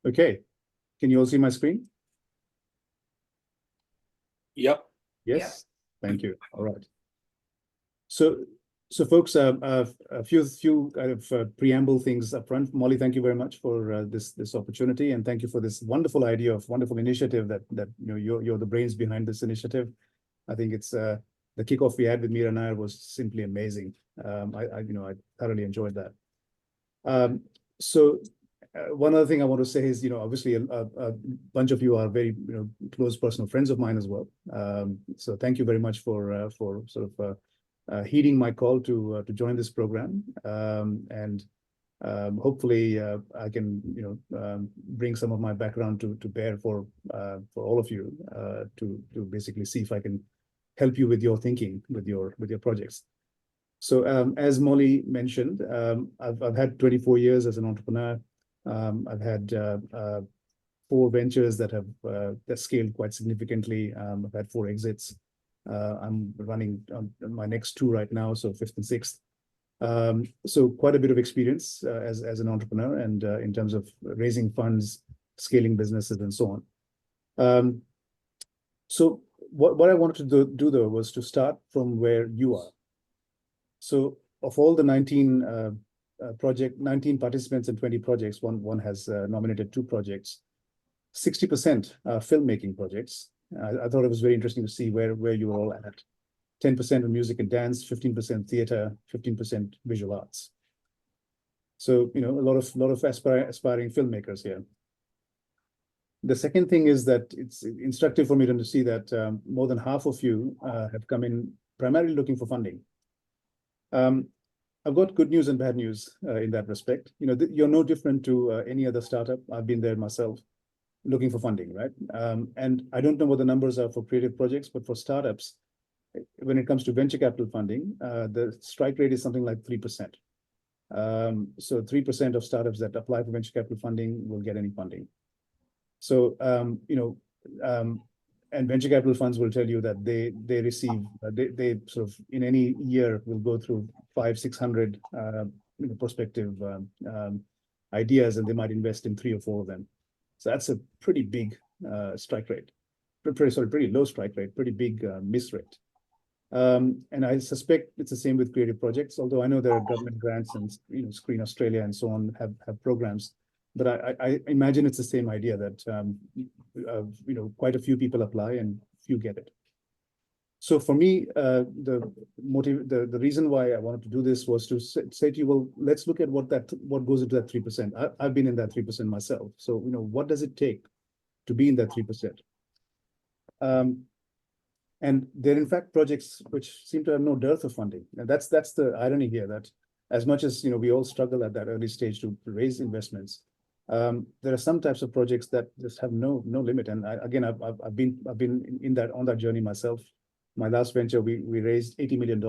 Okay, can you all see my screen? Yep. Yes, thank you. All right. So folks, a few kind of preamble things up front. Molly, thank you very much for this opportunity, and thank you for this wonderful initiative that you're the brains behind this initiative. I think it's the kickoff we had with Meera Nair was simply amazing. I thoroughly enjoyed that. One other thing I want to say is, obviously a bunch of you are very, close personal friends of mine as well. So thank you very much for sort of heeding my call to join this program. Hopefully I can, bring some of my background to bear for all of you to basically see if I can help you with your thinking, with your projects. So as Molly mentioned, I've had 24 years as an entrepreneur. I've had 4 ventures that have scaled quite significantly. I've had 4 exits. I'm running on my next 2 right now, so 5th and 6th. So quite a bit of experience as an entrepreneur, and in terms of raising funds, scaling businesses, and so on. So what I wanted to do though was to start from where you are. So of all the 19 participants and 20 projects, one has nominated 2 projects. 60% are filmmaking projects. I thought it was very interesting to see where you were all at. 10% of music and dance, 15% theater, 15% visual arts. So a lot of aspiring filmmakers here. The second thing is that it's instructive for me to see that more than half of you have come in primarily looking for funding. I've got good news and bad news in that respect. You're no different to any other startup. I've been there myself, looking for funding, right? And I don't know what the numbers are for creative projects, but for startups, when it comes to venture capital funding, the strike rate is something like 3%. So 3% of startups that apply for venture capital funding will get any funding. So and venture capital funds will tell you that they receive they sort of in any year will go through 500-600 prospective ideas, and they might invest in 3 or 4 of them. So that's a pretty big strike rate, pretty low strike rate, pretty big miss rate. And I suspect it's the same with creative projects, although I know there are government grants and Screen Australia and so on have programs. But I imagine it's the same idea that quite a few people apply and few get it. So for me, the reason why I wanted to do this was to say to you, well, let's look at what goes into that 3%. I've been in that 3% myself. So what does it take to be in that 3%? And there are in fact projects which seem to have no dearth of funding, and that's the irony here. That as much as we all struggle at that early stage to raise investments, there are some types of projects that just have no limit. And I've been on that journey myself. My last venture, we raised $80 million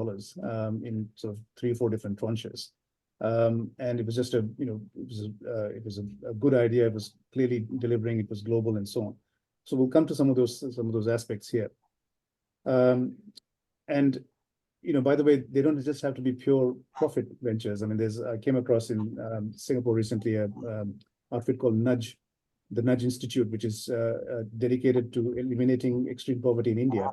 in sort of 3 or 4 different tranches, and it was just it was a good idea. It was clearly delivering. It was global and so on. So we'll come to some of those aspects here. And by the way, they don't just have to be pure profit ventures. I mean, I came across in Singapore recently a outfit called Nudge, the Nudge Institute, which is dedicated to eliminating extreme poverty in India.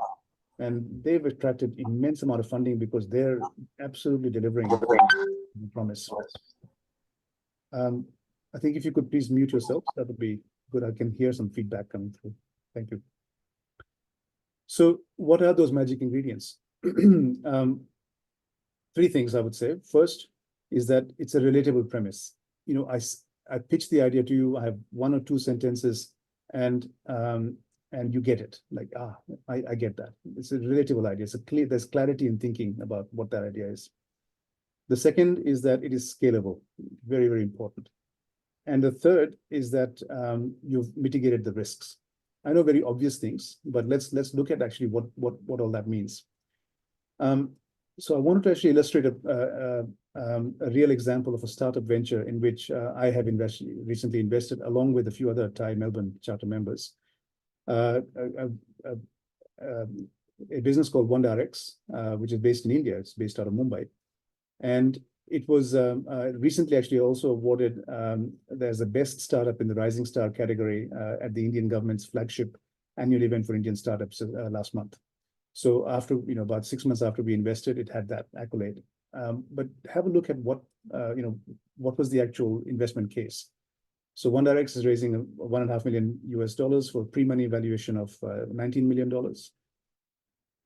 And they've attracted immense amount of funding because they're absolutely delivering the promise. I think if you could please mute yourself, that would be good. I can hear some feedback coming through. Thank you. So what are those magic ingredients? 3 things I would say. First is that it's a relatable premise. I pitch the idea to you. I have 1 or 2 sentences, and you get it. Like, I get that. It's a relatable idea. There's clarity in thinking about what that idea is. The second is that it is scalable. Very, very important. And the third is that you've mitigated the risks. I know very obvious things, but let's look at actually what all that means. So I wanted to actually illustrate a real example of a startup venture in which I have recently invested along with a few other TiE Melbourne charter members. A business called OneDirects, which is based in India. It's based out of Mumbai. And it was recently actually also awarded there's a best startup in the Rising Star category at the Indian government's flagship annual event for Indian startups last month. So after, about 6 months after we invested, it had that accolade. But have a look at what was the actual investment case. So OneDirect's is raising $1.5 million US for pre-money valuation of $19 million.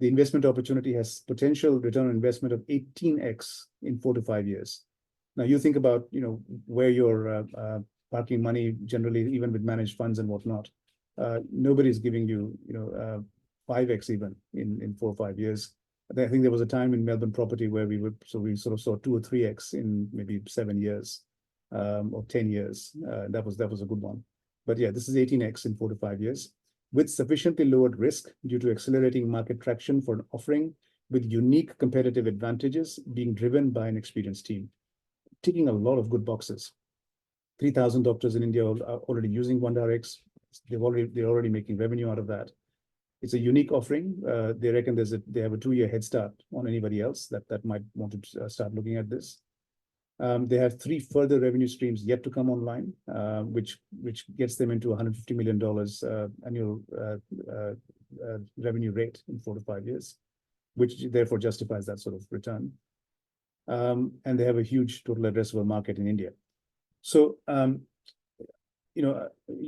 The investment opportunity has potential return on investment of 18x in 4 to 5 years. Now you think about, where you're parking money generally, even with managed funds and whatnot. Nobody's giving you, 5x even in 4 or 5 years. I think there was a time in Melbourne property where we sort of saw 2 or 3x in maybe 7 years or 10 years. That was a good one. But yeah, this is 18x in 4 to 5 years, with sufficiently lowered risk due to accelerating market traction for an offering with unique competitive advantages being driven by an experienced team, ticking a lot of good boxes. 3,000 doctors in India are already using OneDirect. They're already making revenue out of that. It's a unique offering. They reckon they have a 2-year head start on anybody else that might want to start looking at this. They have 3 further revenue streams yet to come online, which gets them into $150 million annual revenue rate in 4 to 5 years, which therefore justifies that sort of return. And they have a huge total addressable market in India. So,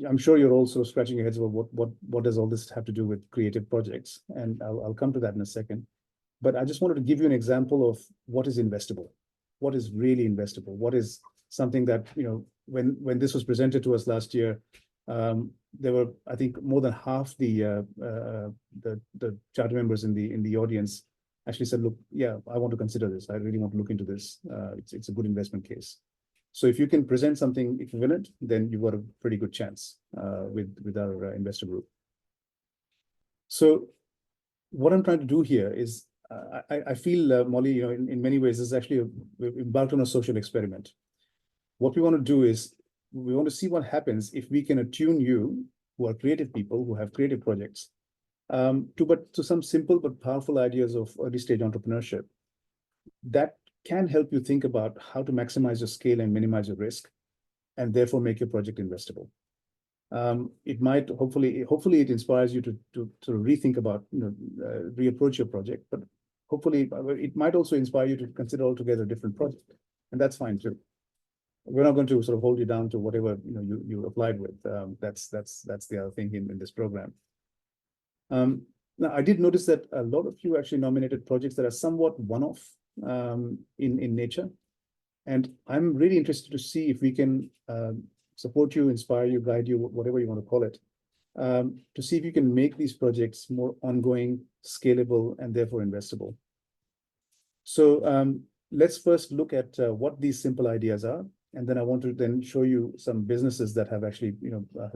I'm sure you're also scratching your heads about what does all this have to do with creative projects, and I'll come to that in a second. But I just wanted to give you an example of what is investable. What is really investable? What is something that, when this was presented to us last year, there were, I think, more than half the charter members in the audience actually said, look, yeah, I want to consider this. I really want to look into this. It's a good investment case. So if you can present something equivalent, then you've got a pretty good chance with our investor group. So what I'm trying to do here is, I feel, Molly, in many ways, this is actually we've embarked on a social experiment. What we want to do is we want to see what happens if we can attune you, who are creative people, who have creative projects, to some simple but powerful ideas of early stage entrepreneurship that can help you think about how to maximize your scale and minimize your risk, and therefore make your project investable. It might hopefully it inspires you to sort of rethink about, reapproach your project, but hopefully it might also inspire you to consider altogether a different project, and that's fine too. We're not going to sort of hold you down to whatever you applied with. That's the other thing in this program. Now I did notice that a lot of you actually nominated projects that are somewhat one-off in nature, and I'm really interested to see if we can support you, inspire you, guide you, whatever you want to call it, to see if you can make these projects more ongoing, scalable, and therefore investable. So let's first look at what these simple ideas are, and then I want to then show you some businesses that have actually,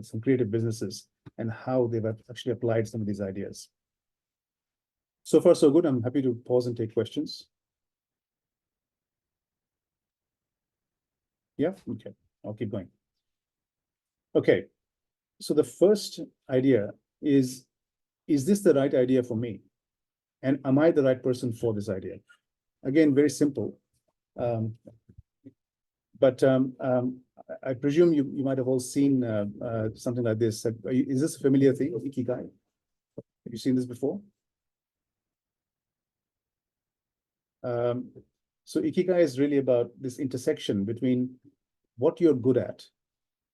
some creative businesses and how they've actually applied some of these ideas. So far, so good. I'm happy to pause and take questions. Yeah, okay, I'll keep going. Okay, so the first idea is this the right idea for me? And am I the right person for this idea? Again, very simple. But I presume you might have all seen something like this. Is this a familiar thing, Ikigai? Have you seen this before? So Ikigai is really about this intersection between what you're good at,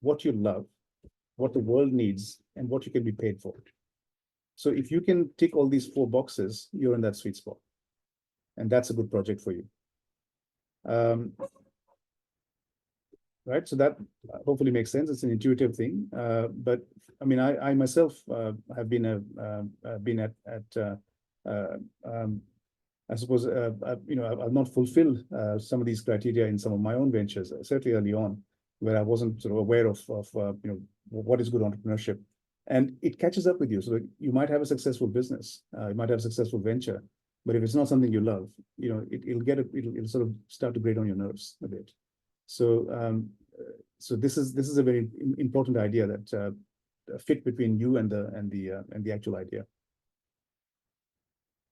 what you love, what the world needs, and what you can be paid for. So if you can tick all these 4 boxes, you're in that sweet spot. And that's a good project for you. Right, so that hopefully makes sense. It's an intuitive thing. But I mean, I myself have been I suppose, I've not fulfilled some of these criteria in some of my own ventures, certainly early on, where I wasn't sort of aware of what is good entrepreneurship. And it catches up with you. So you might have a successful business, you might have a successful venture, but if it's not something you love, it'll sort of start to grate on your nerves a bit. So so this is a very important idea that fit between you and the actual idea.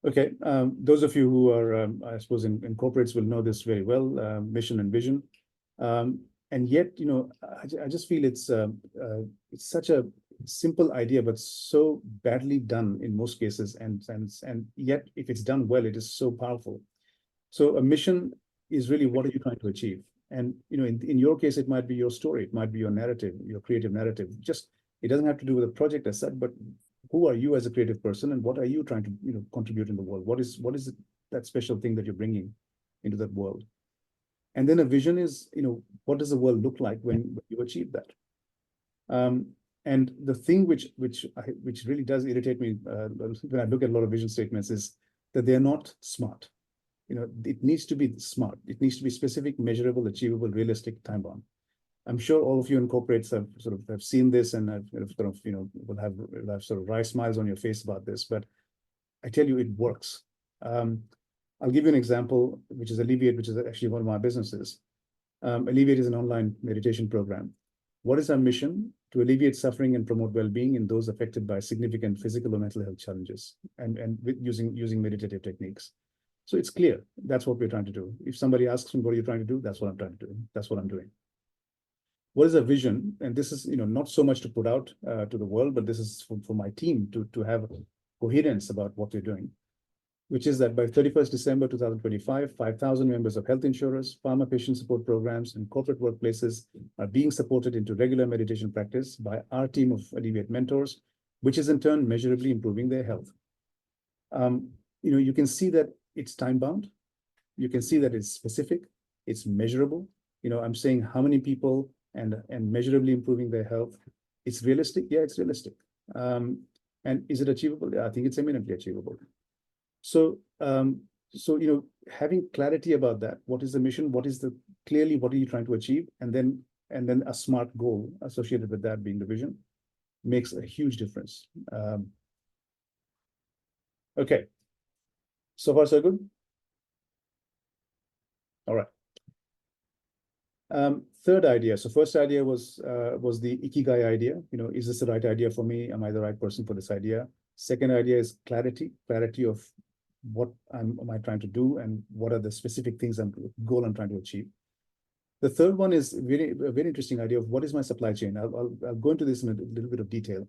Okay, those of you who are, I suppose, in corporates will know this very well, mission and vision. And yet, I just feel it's such a simple idea, but so badly done in most cases. And yet, if it's done well, it is so powerful. So a mission is really what are you trying to achieve? And in your case, it might be your story, it might be your narrative, your creative narrative. Just it doesn't have to do with a project as such, but who are you as a creative person, and what are you trying to contribute in the world? What is that special thing that you're bringing into that world? And then a vision is, what does the world look like when you achieve that? And the thing which really does irritate me when I look at a lot of vision statements is that they're not smart. It needs to be smart. It needs to be specific, measurable, achievable, realistic, time bound. I'm sure all of you in corporates have seen this, and have will have sort of wry smiles on your face about this. But I tell you, it works. I'll give you an example, which is Alleviate, which is actually one of my businesses. Alleviate is an online meditation program. What is our mission? To alleviate suffering and promote well-being in those affected by significant physical or mental health challenges, and with using meditative techniques. So it's clear that's what we're trying to do. If somebody asks me, what are you trying to do? That's what I'm trying to do. That's what I'm doing. What is a vision? And this is, not so much to put out to the world, but this is for my team to have coherence about what we're doing, which is that by 31st December 2025, 5,000 members of health insurers, pharma patient support programs, and corporate workplaces are being supported into regular meditation practice by our team of Alleviate mentors, which is in turn measurably improving their health. You can see that it's time bound. You can see that it's specific, it's measurable. I'm saying how many people and measurably improving their health. It's realistic. Yeah, it's realistic. And is it achievable? Yeah, I think it's eminently achievable. So, having clarity about that, what is the mission? What are you trying to achieve? And then a smart goal associated with that being the vision makes a huge difference. Okay. So far, so good. All right. Third idea. So first idea was the ikigai idea. Is this the right idea for me? Am I the right person for this idea? Second idea is clarity of what am I trying to do, and what are the specific things goal I'm trying to achieve. The third one is a very interesting idea of what is my supply chain. I'll go into this in a little bit of detail.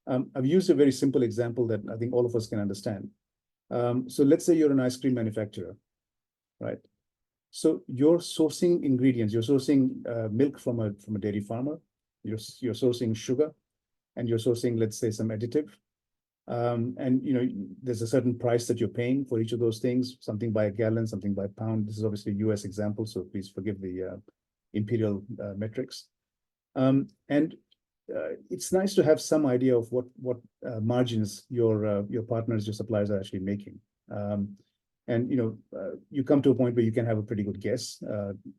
I've used a very simple example that I think all of us can understand. So let's say you're an ice cream manufacturer, right? So you're sourcing ingredients. You're sourcing milk from a dairy farmer. You're sourcing sugar, and you're sourcing, let's say, some additive. And there's a certain price that you're paying for each of those things. Something by a gallon, something by a pound. This is obviously a US example, so please forgive the imperial metrics. And it's nice to have some idea of what margins your partners, your suppliers are actually making. And you come to a point where you can have a pretty good guess.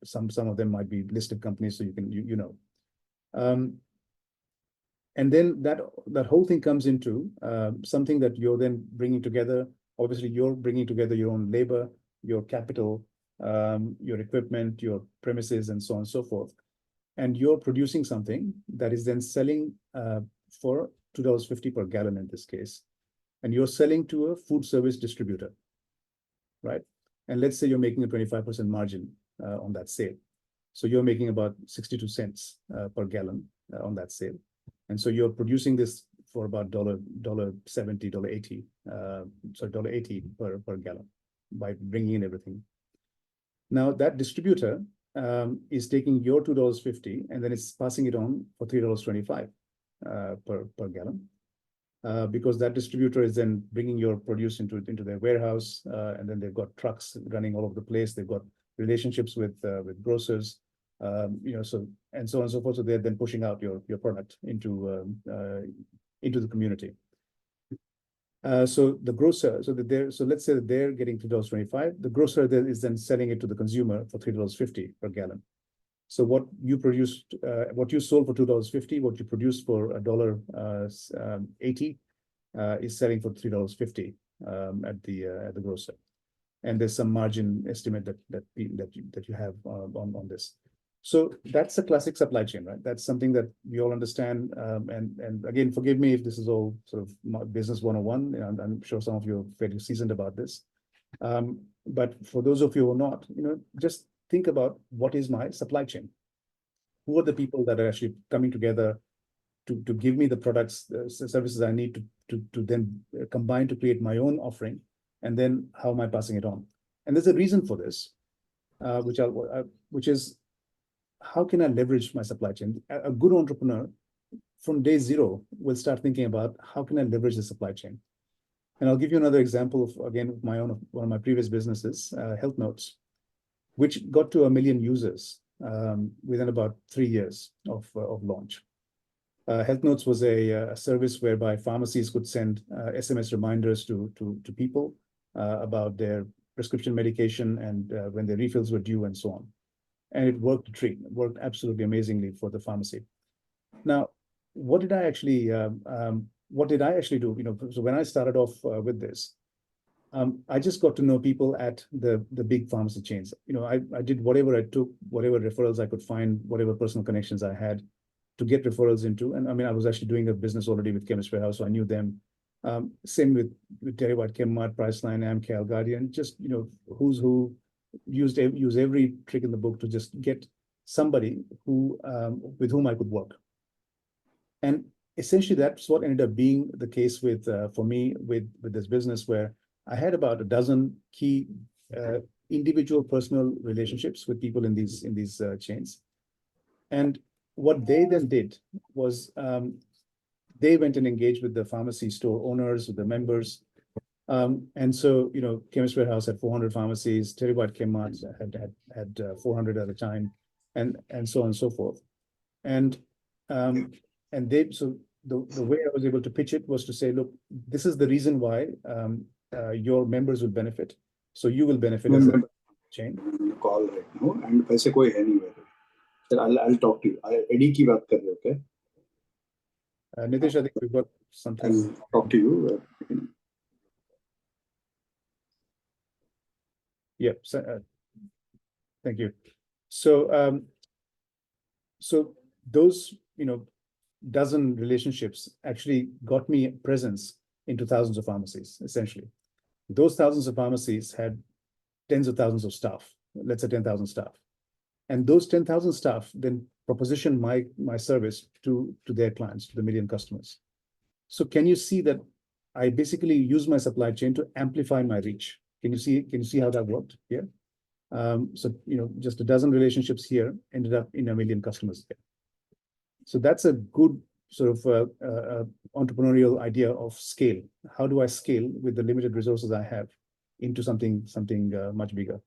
Some of them might be listed companies, so you can. And then that whole thing comes into something that you're then bringing together. Obviously, you're bringing together your own labor, your capital, your equipment, your premises, and so on and so forth. And you're producing something that is then selling for $2.50 per gallon in this case. And you're selling to a food service distributor, right? And let's say you're making a 25% margin on that sale. So you're making about 62 cents per gallon on that sale. And so you're producing this for about $1.70, $1.80, sorry, $1.80 per gallon by bringing in everything. Now that distributor is taking your $2.50 and then it's passing it on for $3.25 per gallon. Because that distributor is then bringing your produce into their warehouse, and then they've got trucks running all over the place. They've got relationships with grocers, so and so on and so forth. So they're then pushing out your product into the community. So the grocer, so let's say that they're getting $2.25. The grocer is then selling it to the consumer for $3.50 per gallon. So what you produced, what you sold for $2.50, what you produced for $1.80 is selling for $3.50 at the grocer, and there's some margin estimate that you have on this. So that's a classic supply chain, right? That's something that we all understand. And again, forgive me if this is all sort of business 101. I'm sure some of you are fairly seasoned about this. But for those of you who are not, just think about what is my supply chain? Who are the people that are actually coming together to give me the products, the services I need to then combine to create my own offering, and then how am I passing it on? And there's a reason for this, which is how can I leverage my supply chain? A good entrepreneur from day zero will start thinking about how can I leverage the supply chain. And I'll give you another example of, again, one of my previous businesses, Health Notes, which got to 1 million users within about 3 years of launch. Health Notes was a service whereby pharmacies could send SMS reminders to people about their prescription medication and when their refills were due and so on. And it worked a treat. It worked absolutely amazingly for the pharmacy. Now, what did I actually do? So when I started off with this, I just got to know people at the big pharmacy chains. I did whatever I took, whatever referrals I could find, whatever personal connections I had to get referrals into. And I mean, I was actually doing a business already with Chemist Warehouse, so I knew them. Same with TiE, Chemmart, Priceline, Amcal, Guardian, just, who's who, use every trick in the book to just get somebody who with whom I could work. And essentially that's what ended up being the case with for me with this business, where I had about a dozen key individual personal relationships with people in these chains. And what they then did was they went and engaged with the pharmacy store owners, with the members. And so, Chemist Warehouse had 400 pharmacies, TiE, Chemmart had 400 at a time, and so on and so forth. And the way I was able to pitch it was to say, look, this is the reason why your members will benefit. So you will benefit as a chain. Call right now, and वैसे कोई है नहीं मेरे. I'll talk to you. Eddie की बात कर रहे हो क्या? Nitish, I think we've got something. I'll talk to you. Yeah. So, thank you. So, so those dozen relationships actually got me presence into thousands of pharmacies. Essentially, those thousands of pharmacies had tens of thousands of staff. Let's say 10,000 staff, and those 10,000 staff then proposition my service to their clients, to the million customers. So can you see that I basically use my supply chain to amplify my reach? Can you see how that worked here? So just a dozen relationships here ended up in 1 million customers here. So that's a good sort of entrepreneurial idea of scale. How do I scale with the limited resources I have into something much bigger?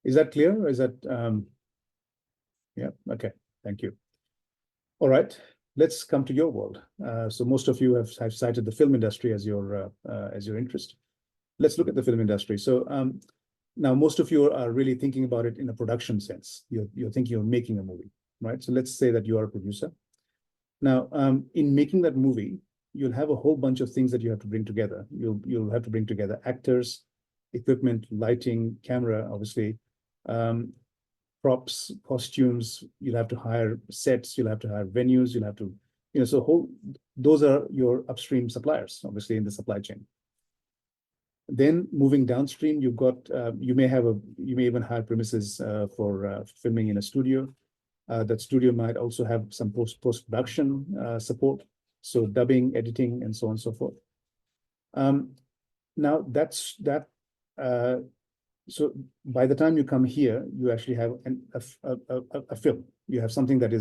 Is that clear? Or is that yeah? Okay, thank you. All right, let's come to your world. So most of you have cited the film industry as your interest. Let's look at the film industry. So now most of you are really thinking about it in a production sense. You're thinking of making a movie, right? So let's say that you are a producer. Now, in making that movie, you'll have a whole bunch of things that you have to bring together. You'll have to bring together actors, equipment, lighting, camera, obviously, props, costumes. You'll have to hire sets. You'll have to hire venues. You'll have to, those are your upstream suppliers, obviously, in the supply chain. Then moving downstream, you've got you may even hire premises for filming in a studio. That studio might also have some post-production support, so dubbing, editing, and so on and so forth. Now that's that. So by the time you come here, you actually have a film. You have something that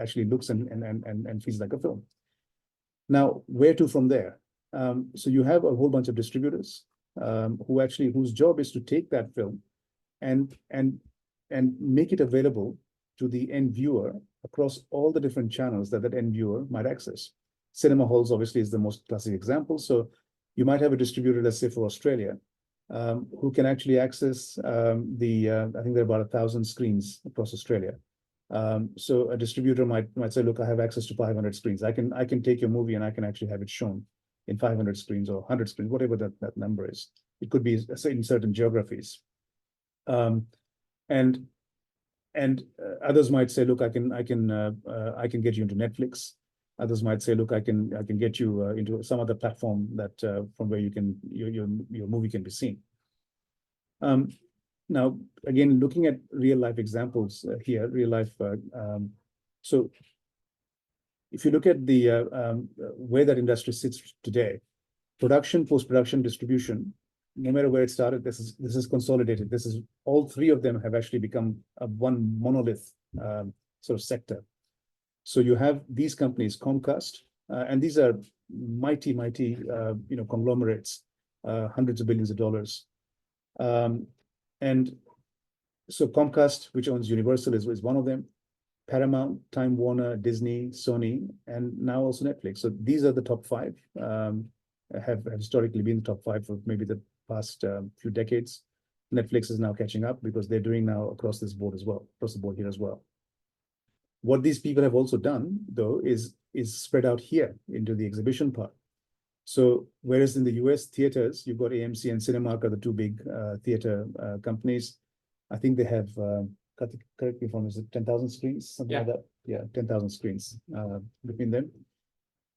actually looks and feels like a film. Now, where to from there? So you have a whole bunch of distributors whose job is to take that film and make it available to the end viewer across all the different channels that end viewer might access. Cinema halls obviously is the most classic example. So you might have a distributor, let's say for Australia, who can actually access I think there are about 1,000 screens across Australia. So a distributor might say, look, I have access to 500 screens. I can take your movie and I can actually have it shown in 500 screens or 100 screens, whatever that number is. It could be in certain geographies. And others might say, look, I can get you into Netflix. Others might say, look, I can get you into some other platform that from where you can your movie can be seen. Now, again, looking at real life examples here, real life. So if you look at the where that industry sits today, production, post-production, distribution, no matter where it started, this is consolidated. This is all three of them have actually become a one monolith sort of sector. So you have these companies, Comcast, and these are mighty conglomerates, hundreds of billions of dollars. And so Comcast, which owns Universal, is one of them. Paramount, Time Warner, Disney, Sony, and now also Netflix. So these are the top five. Have historically been the top five for maybe the past few decades. Netflix is now catching up because they're doing now across this board as well, across the board here as well. What these people have also done, though, is spread out here into the exhibition part. So whereas in the US theaters, you've got AMC and Cinemark are the two big theater companies. I think they have, correct me if I'm wrong, is it 10,000 screens, something like that? Yeah, 10,000 screens between them.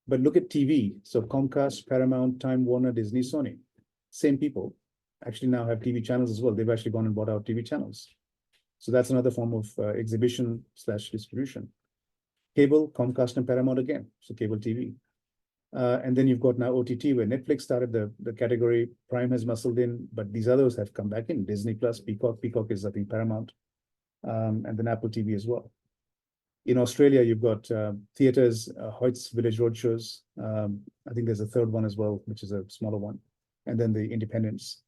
But look at TV. So Comcast, Paramount, Time Warner, Disney, Sony, same people actually now have TV channels as well. They've actually gone and bought out TV channels. So that's another form of exhibition/distribution. Cable, Comcast and Paramount again, so cable TV. And then you've got now OTT, where Netflix started the category, Prime has muscled in, but these others have come back in, Disney Plus, Peacock is, I think, Paramount, and then Apple TV as well. In Australia, you've got theaters, Hoyt's Village Roadshows. I think there's a third one as well, which is a smaller one. And then the independents.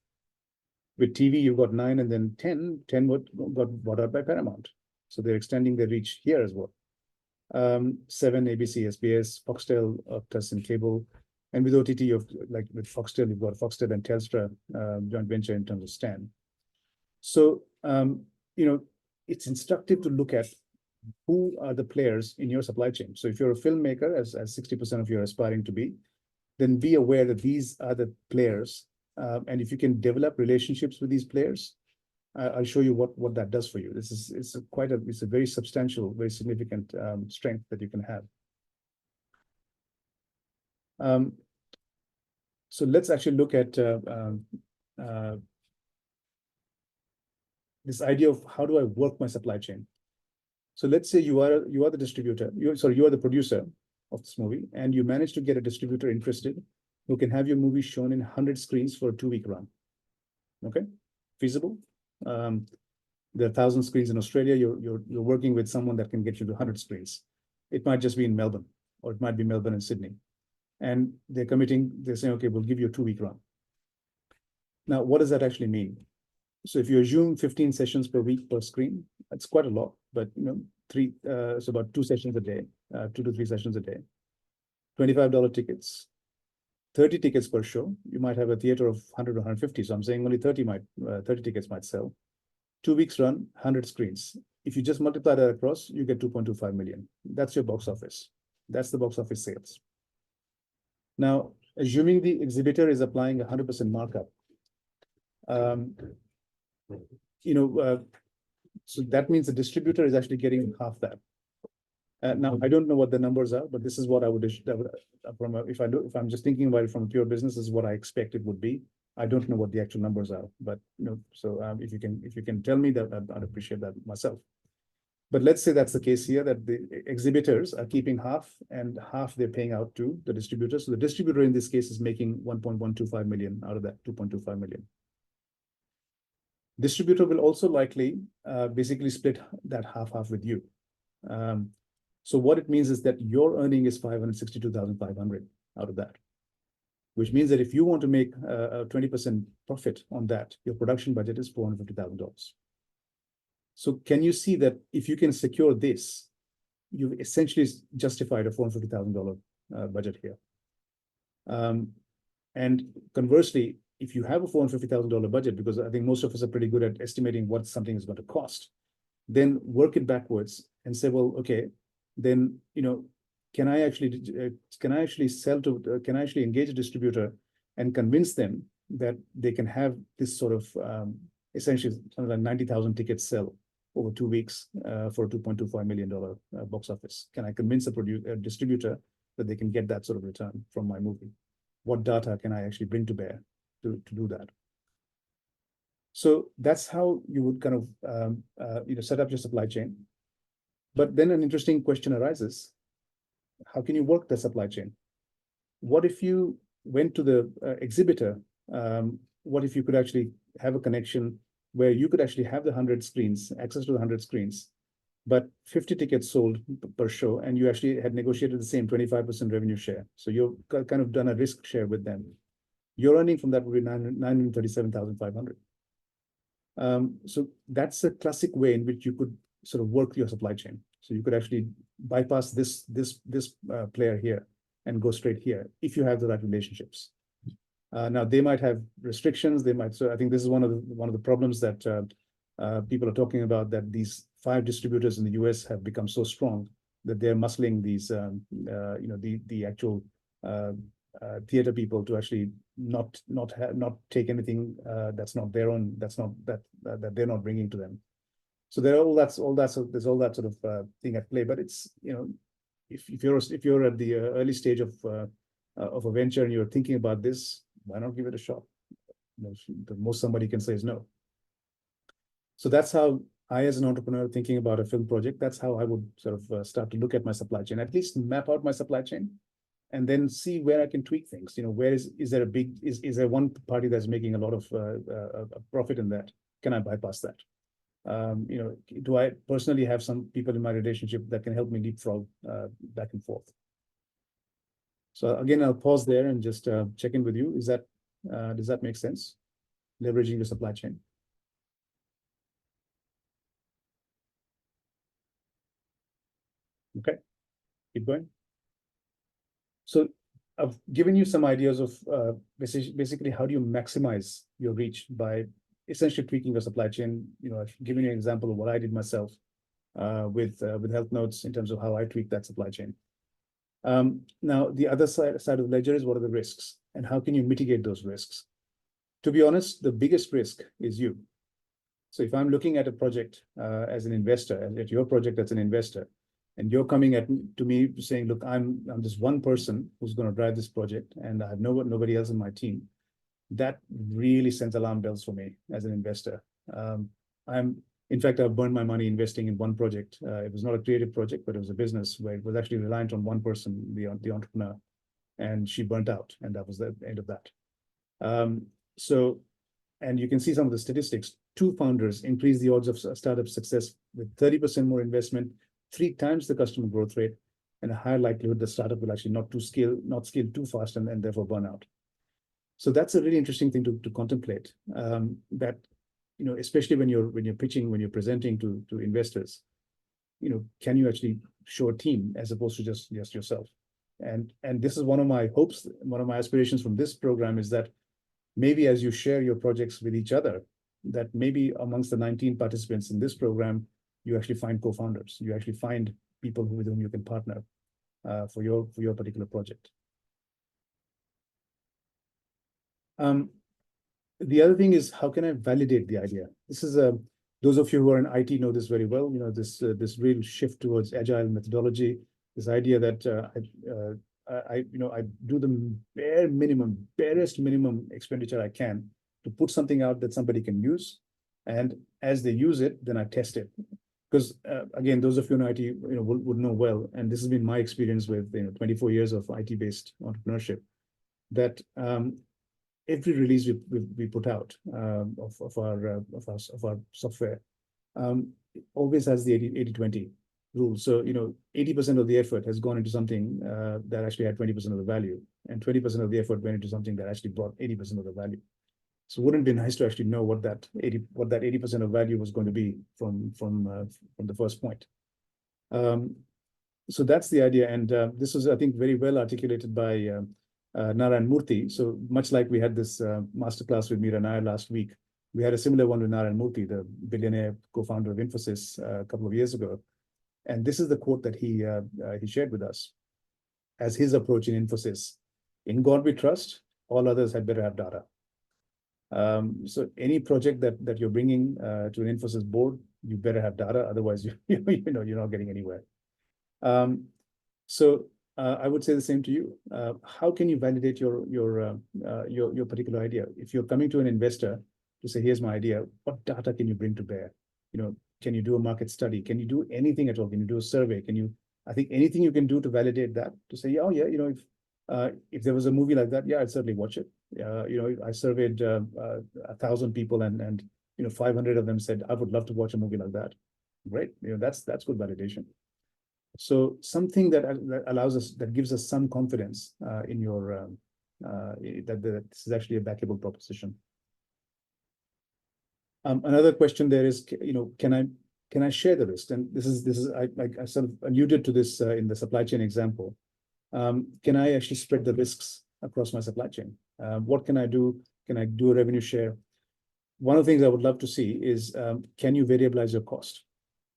With TV, you've got 9 and then 10. 10 got bought out by Paramount. So they're extending their reach here as well. 7, ABC, SBS, Foxtel, Optus, and cable. And with OTT, you've, like with Foxtel, you've got Foxtel and Telstra joint venture in terms of Stan. So, it's instructive to look at who are the players in your supply chain. So if you're a filmmaker, as 60% of you are aspiring to be, then be aware that these are the players. And if you can develop relationships with these players, I'll show you what that does for you. It's a very substantial, very significant strength that you can have. So let's actually look at this idea of how do I work my supply chain. So let's say you are the distributor. You are the producer of this movie, and you manage to get a distributor interested who can have your movie shown in 100 screens for a 2-week run. Okay, feasible. There are 1,000 screens in Australia. You're working with someone that can get you to 100 screens. It might just be in Melbourne, or it might be Melbourne and Sydney. And they're saying, okay, we'll give you a 2-week run. Now, what does that actually mean? So if you assume 15 sessions per week per screen, that's quite a lot, but so about 2 sessions a day, 2 to 3 sessions a day, $25 tickets, 30 tickets per show. You might have a theater of 100 or 150. So I'm saying only 30 tickets might sell. 2 weeks run, 100 screens. If you just multiply that across, you get 2.25 million. That's your box office. That's the box office sales. Now, assuming the exhibitor is applying 100% markup, so that means the distributor is actually getting half that. Now, I don't know what the numbers are, but this is what I would if I'm just thinking about it from a pure business, this is what I expect it would be. I don't know what the actual numbers are, but so if you can tell me that, I'd appreciate that myself. But let's say that's the case here, that the exhibitors are keeping half and half they're paying out to the distributor. So the distributor in this case is making 1.125 million out of that 2.25 million. Distributor will also likely basically split that half with you. So what it means is that your earning is 562,500 out of that, which means that if you want to make a 20% profit on that, your production budget is $450,000. So can you see that if you can secure this, you've essentially justified a $450,000 budget here. And conversely, if you have a $450,000 budget, because I think most of us are pretty good at estimating what something is going to cost, then work it backwards and say, well, okay, then can I actually engage a distributor and convince them that they can have this sort of essentially something like 90,000 tickets sell over 2 weeks for a $2.25 million box office. Can I convince a distributor that they can get that sort of return from my movie? What data can I actually bring to bear to do that? So that's how you would kind of set up your supply chain. But then an interesting question arises: how can you work the supply chain? What if you went to the exhibitor? What if you could actually have a connection where you could actually have the 100 screens, access to the 100 screens, but 50 tickets sold per show, and you actually had negotiated the same 25% revenue share. So you've kind of done a risk share with them. Your earning from that would be 937,500. So that's a classic way in which you could sort of work your supply chain. So you could actually bypass this player here and go straight here if you have the right relationships. Now they might have restrictions. They might. So I think this is one of the problems that people are talking about, that these 5 distributors in the US have become so strong that they're muscling these the actual theater people to actually not take anything that's not their own, that they're not bringing to them. So there's all that sort of thing at play. But it's, if you're at the early stage of a venture and you're thinking about this, why not give it a shot? The most somebody can say is no. So that's how I, as an entrepreneur thinking about a film project, that's how I would sort of start to look at my supply chain, at least map out my supply chain, and then see where I can tweak things. Where is there is there one party that's making a lot of profit in that? Can I bypass that? Do I personally have some people in my relationship that can help me leapfrog back and forth? So again, I'll pause there and just check in with you. Does that make sense? Leveraging the supply chain. Okay, keep going. So I've given you some ideas of basically how do you maximize your reach by essentially tweaking your supply chain. I've given you an example of what I did myself with Health Notes in terms of how I tweak that supply chain. Now, the other side of the ledger is, what are the risks and how can you mitigate those risks? To be honest, the biggest risk is you. So if I'm looking at a project as an investor, at your project as an investor, and you're coming to me saying, look, I'm just one person who's going to drive this project, and I have nobody else in my team, that really sends alarm bells for me as an investor. In fact, I've burned my money investing in one project. It was not a creative project, but it was a business where it was actually reliant on one person, the entrepreneur, and she burnt out, and that was the end of that. And you can see some of the statistics. 2 founders increase the odds of startup success with 30% more investment, 3 times the customer growth rate, and a higher likelihood the startup will actually not scale too fast and therefore burn out. So that's a really interesting thing to contemplate. That especially when you're pitching, when you're presenting to investors, can you actually show a team as opposed to just yourself? And this is one of my hopes, one of my aspirations from this program is that maybe as you share your projects with each other, that maybe amongst the 19 participants in this program, you actually find co-founders. You actually find people with whom you can partner for your particular project. The other thing is, how can I validate the idea? This is those of you who are in IT know this very well. This real shift towards agile methodology. This idea that I do the barest minimum expenditure I can to put something out that somebody can use, and as they use it, then I test it. Because again, those of you in IT would know well, and this has been my experience with 24 years of IT-based entrepreneurship, that every release we put out of our software always has the 80-20 rule. So 80% of the effort has gone into something that actually had 20% of the value, and 20% of the effort went into something that actually brought 80% of the value. So wouldn't it be nice to actually know what that 80% of value was going to be from the first point? So that's the idea, and this was, I think, very well articulated by Narayan Murthy. So much like we had this masterclass with Meera Nair last week, we had a similar one with Narayan Murthy, the billionaire co-founder of Infosys, a couple of years ago. And this is the quote that he shared with us as his approach in Infosys: "In God we trust. All others had better have data." So any project that you're bringing to an Infosys board, you better have data, otherwise you're not getting anywhere. So I would say the same to you. How can you validate your particular idea? If you're coming to an investor to say, here's my idea, what data can you bring to bear? Can you do a market study? Can you do anything at all? Can you do a survey? I think anything you can do to validate that, to say, oh yeah, if there was a movie like that, yeah, I'd certainly watch it. I surveyed 1,000 people and 500 of them said, I would love to watch a movie like that. Great, that's good validation. So something that allows us, that gives us some confidence in that this is actually a backable proposition. Another question there is, can I share the risk? And this is I sort of alluded to this in the supply chain example. Can I actually spread the risks across my supply chain? What can I do? Can I do a revenue share? One of the things I would love to see is, can you variabilize your cost?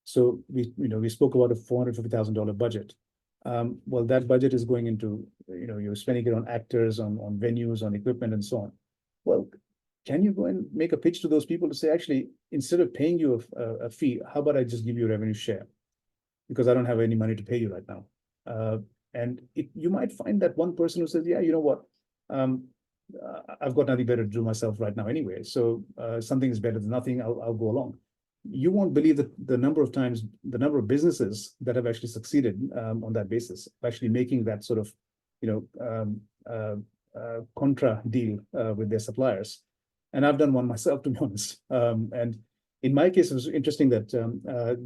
So we spoke about a $450,000 budget. Well, that budget is going into, you're spending it on actors, on venues, on equipment, and so on. Well, can you go and make a pitch to those people to say, actually, instead of paying you a fee, how about I just give you a revenue share? Because I don't have any money to pay you right now. And you might find that one person who says, yeah, you know what? I've got nothing better to do myself right now anyway. So something is better than nothing. I'll go along. You won't believe the number of businesses that have actually succeeded on that basis, actually making that sort of, contra deal with their suppliers. And I've done one myself, to be honest. And in my case, it was interesting that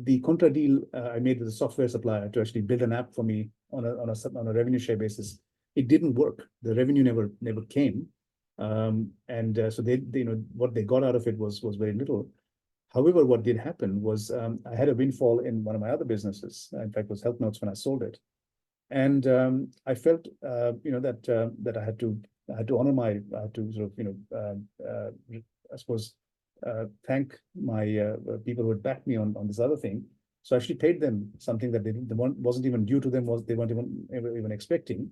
the contra deal I made with a software supplier to actually build an app for me on a revenue share basis, it didn't work. The revenue never came, so they what they got out of it was very little. However, what did happen was I had a windfall in one of my other businesses. In fact, it was Health Notes when I sold it, and I felt that I had to honor to sort of I suppose thank my people who had backed me on this other thing. So I actually paid them something that wasn't even due to them, they weren't even expecting.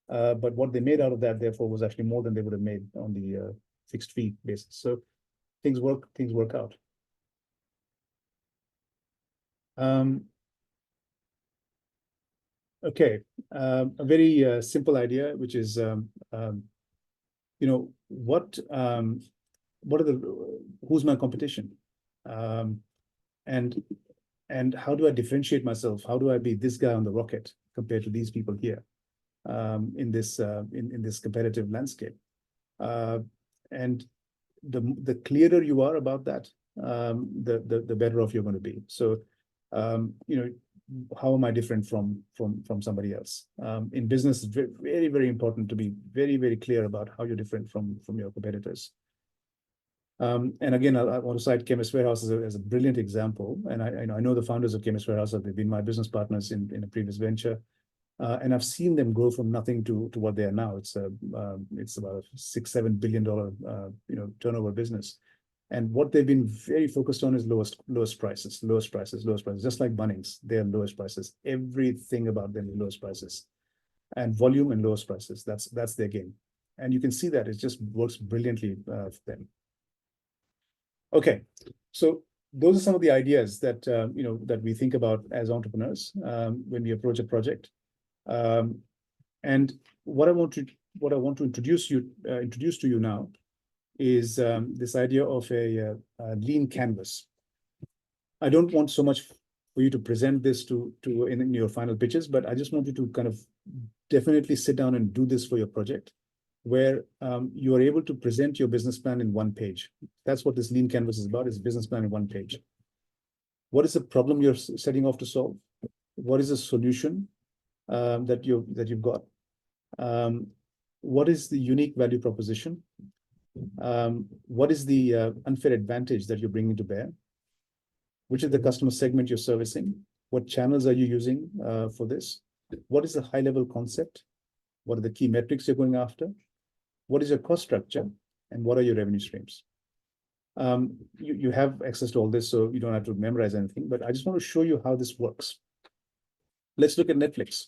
But what they made out of that, therefore, was actually more than they would have made on the fixed fee basis. So things work out. Okay, a very simple idea, which is, who's my competition, and how do I differentiate myself? How do I be this guy on the rocket compared to these people here in this competitive landscape? And the clearer you are about that, the better off you're going to be. So, how am I different from somebody else? In business, it's very, very important to be very, very clear about how you're different from your competitors. And again, I want to cite Chemist Warehouse as a brilliant example. And I know the founders of Chemist Warehouse. They've been my business partners in a previous venture. And I've seen them grow from nothing to what they are now. It's about a $6-7 billion turnover business. And what they've been very focused on is lowest prices, just like Bunnings, they're lowest prices. Everything about them is lowest prices, and volume and lowest prices. That's their game. And you can see that it just works brilliantly for them. Okay, so those are some of the ideas that that we think about as entrepreneurs when we approach a project. And what I want to introduce to you now is this idea of a lean canvas. I don't want so much for you to present this in your final pitches, but I just want you to kind of definitely sit down and do this for your project, where you are able to present your business plan in one page. That's what this lean canvas is about, is business plan in one page. What is the problem you're setting off to solve? What is the solution that you've got? What is the unique value proposition? What is the unfair advantage that you're bringing to bear? Which is the customer segment you're servicing? What channels are you using for this? What is the high-level concept? What are the key metrics you're going after? What is your cost structure? And what are your revenue streams? You have access to all this, so you don't have to memorize anything, but I just want to show you how this works. Let's look at Netflix.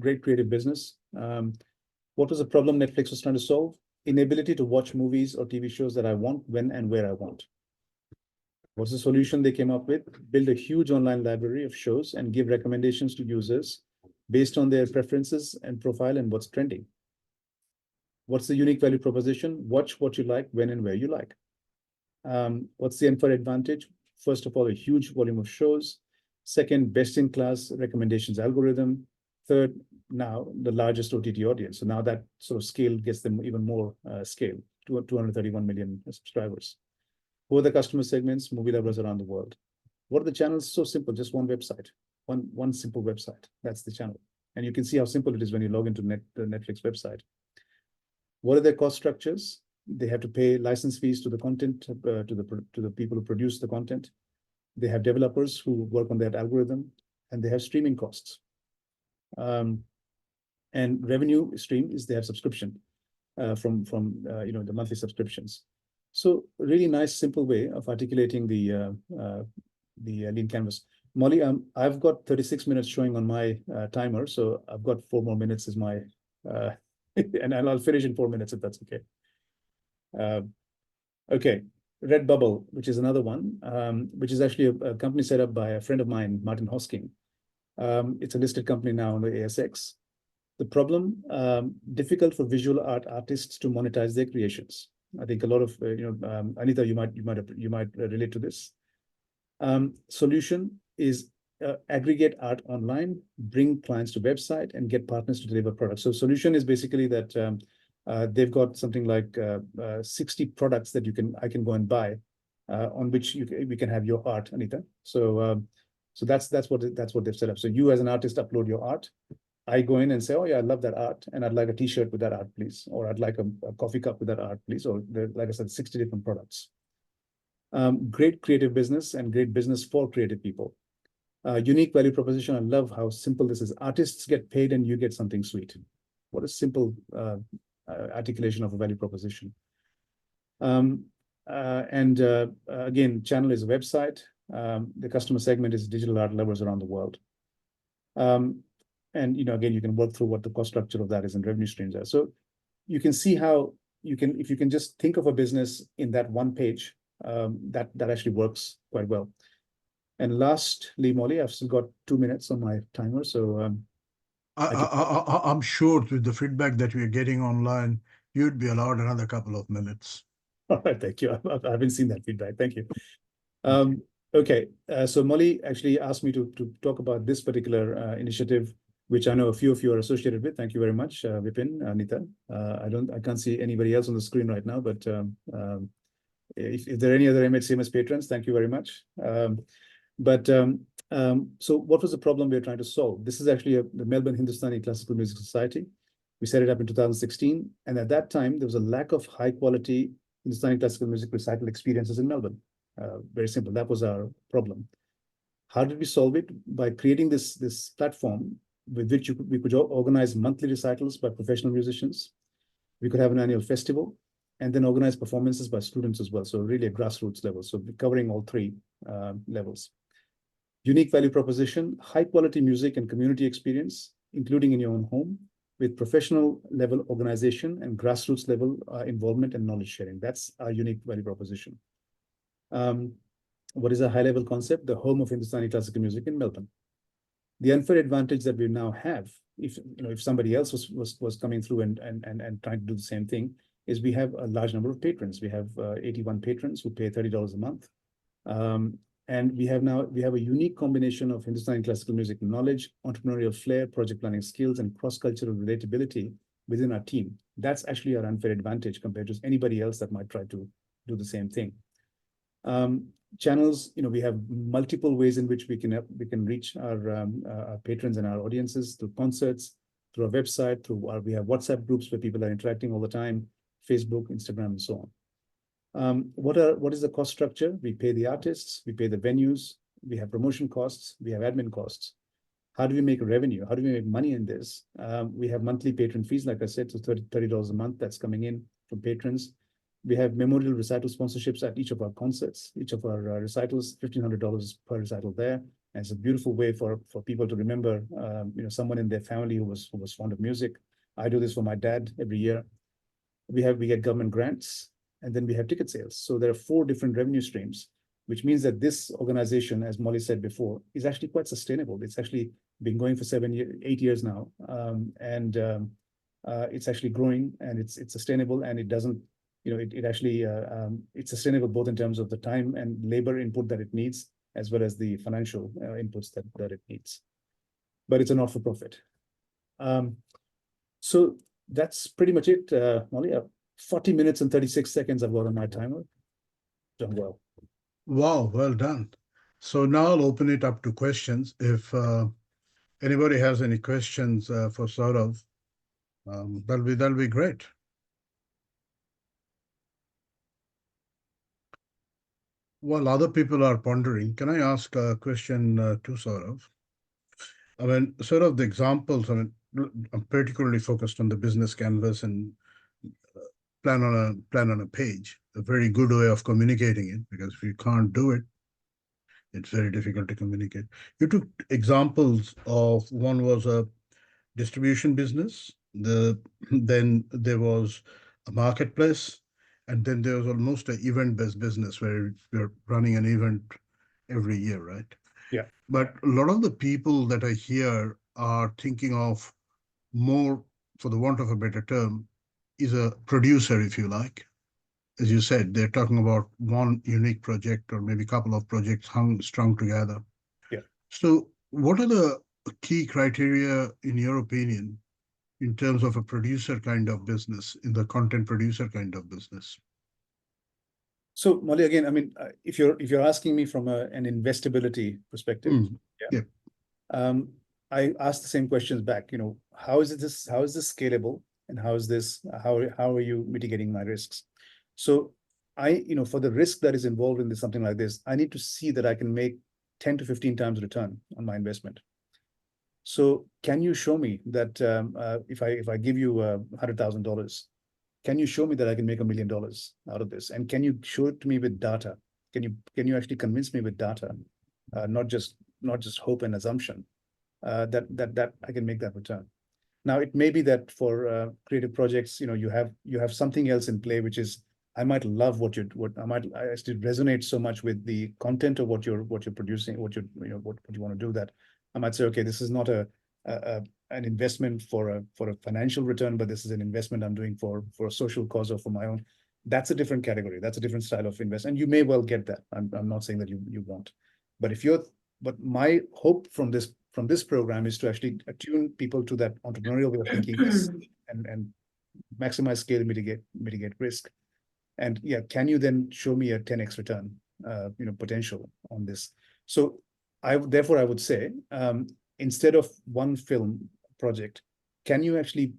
Great creative business. What was the problem Netflix was trying to solve? inability to watch movies or TV shows that I want when and where I want. What's the solution they came up with? Build a huge online library of shows and give recommendations to users based on their preferences and profile and what's trending. What's the unique value proposition? Watch what you like, when and where you like. What's the unfair advantage? First of all, a huge volume of shows. Second, best-in-class recommendations algorithm. Third, now the largest OTT audience. So now that sort of scale gets them even more scale, 231 million subscribers. Who are the customer segments? Movie lovers around the world. What are the channels? So simple, just one website, one simple website. That's the channel. And you can see how simple it is when you log into the Netflix website. What are their cost structures? They have to pay license fees to the content, to the people who produce the content. They have developers who work on that algorithm, and they have streaming costs. And revenue stream is they have subscription from the monthly subscriptions. So really nice, simple way of articulating the lean canvas. Molly, I've got 36 minutes showing on my timer, so I've got 4 more minutes as my, and I'll finish in 4 minutes if that's okay. Okay, Redbubble, which is another one, which is actually a company set up by a friend of mine, Martin Hosking. It's a listed company now on the ASX. The problem, difficult for visual art artists to monetize their creations. I think a lot of, Anita, you might relate to this. Solution is aggregate art online, bring clients to website, and get partners to deliver products. So solution is basically that they've got something like 60 products that I can go and buy, on which we can have your art, Anita. So that's what they've set up. So you as an artist upload your art. I go in and say, oh yeah, I love that art, and I'd like a T-shirt with that art, please, or I'd like a coffee cup with that art, please, or like I said, 60 different products. Great creative business and great business for creative people. Unique value proposition. I love how simple this is. Artists get paid and you get something sweet. What a simple articulation of a value proposition. Again, channel is a website. The customer segment is digital art lovers around the world. And again, you can work through what the cost structure of that is and revenue streams are. So you can see how if you can just think of a business in that one page, that actually works quite well. And lastly, Molly, I've still got 2 minutes on my timer, so I'm sure with the feedback that we are getting online, you'd be allowed another couple of minutes. All right, thank you. I haven't seen that feedback. Thank you. Okay, so Molly actually asked me to talk about this particular initiative, which I know a few of you are associated with. Thank you very much, Vipin, Anita. I can't see anybody else on the screen right now, but if there are any other MHCMS patrons, thank you very much. So what was the problem we were trying to solve? This is actually the Melbourne Hindustani Classical Music Society. We set it up in 2016, and at that time there was a lack of high quality Hindustani classical music recital experiences in Melbourne. Very simple. That was our problem. How did we solve it? By creating this platform with which we could organize monthly recitals by professional musicians. We could have an annual festival, and then organize performances by students as well. So really a grassroots level. So covering all 3 levels. Unique value proposition, high quality music and community experience, including in your own home, with professional level organization and grassroots level involvement and knowledge sharing. That's our unique value proposition. What is a high level concept? The home of Hindustani classical music in Melbourne. The unfair advantage that we now have, if somebody else was coming through and trying to do the same thing, is we have a large number of patrons. We have 81 patrons who pay $30 a month. And we have a unique combination of Hindustani classical music knowledge, entrepreneurial flair, project planning skills, and cross-cultural relatability within our team. That's actually our unfair advantage compared to anybody else that might try to do the same thing. Channels, we have multiple ways in which we can reach our patrons and our audiences through concerts, through our website, we have WhatsApp groups where people are interacting all the time, Facebook, Instagram, and so on. What is the cost structure? We pay the artists, we pay the venues, we have promotion costs, we have admin costs. How do we make revenue? How do we make money in this? We have monthly patron fees, like I said, so $30 a month that's coming in from patrons. We have memorial recital sponsorships at each of our concerts, each of our recitals, $1,500 per recital there. And it's a beautiful way for people to remember, someone in their family who was fond of music. I do this for my dad every year. we get government grants, and then we have ticket sales. So there are 4 different revenue streams, which means that this organization, as Molly said before, is actually quite sustainable. It's actually been going for 8 years now, it's actually growing, and it's sustainable, and it doesn't, it actually it's sustainable both in terms of the time and labor input that it needs, as well as the financial inputs that it needs. But it's a not-for-profit. So that's pretty much it, Molly. 40 minutes and 36 seconds I've got on my timer. Done well. Wow, well done. So now I'll open it up to questions. If anybody has any questions for Saurabh, that'll be great. While other people are pondering, can I ask a question to Saurabh? I mean, sort of the examples, I mean, I'm particularly focused on the business canvas and plan on a page, a very good way of communicating it, because if you can't do it, it's very difficult to communicate. You took examples of, one was a distribution business, then there was a marketplace, and then there was almost an event-based business where you're running an event every year, right? Yeah. But a lot of the people that I hear are thinking of more, for the want of a better term, is a producer, if you like. As you said, they're talking about one unique project or maybe a couple of projects strung together. Yeah. So what are the key criteria, in your opinion, in terms of a producer kind of business, in the content producer kind of business? So Molly, again, I mean, if you're asking me from an investability perspective, I ask the same questions back. How is this scalable, and how are you mitigating my risks? So for the risk that is involved in something like this, I need to see that I can make 10 to 15 times return on my investment. So can you show me that if I give you $100,000, can you show me that I can make $1 million out of this? And can you show it to me with data? Can you actually convince me with data, not just hope and assumption, that I can make that return? Now, it may be that for creative projects, you have something else in play, which is, I might love I actually resonate so much with the content of what you're producing, what you want to do, that I might say, okay, this is not an investment for a financial return, but this is an investment I'm doing for a social cause or for my own. That's a different category. That's a different style of investment. And you may well get that. I'm not saying that you won't. But my hope from this program is to actually attune people to that entrepreneurial way of thinking and maximize scale, mitigate risk. And yeah, can you then show me a 10x return, potential on this? So therefore I would say, instead of one film project, can you actually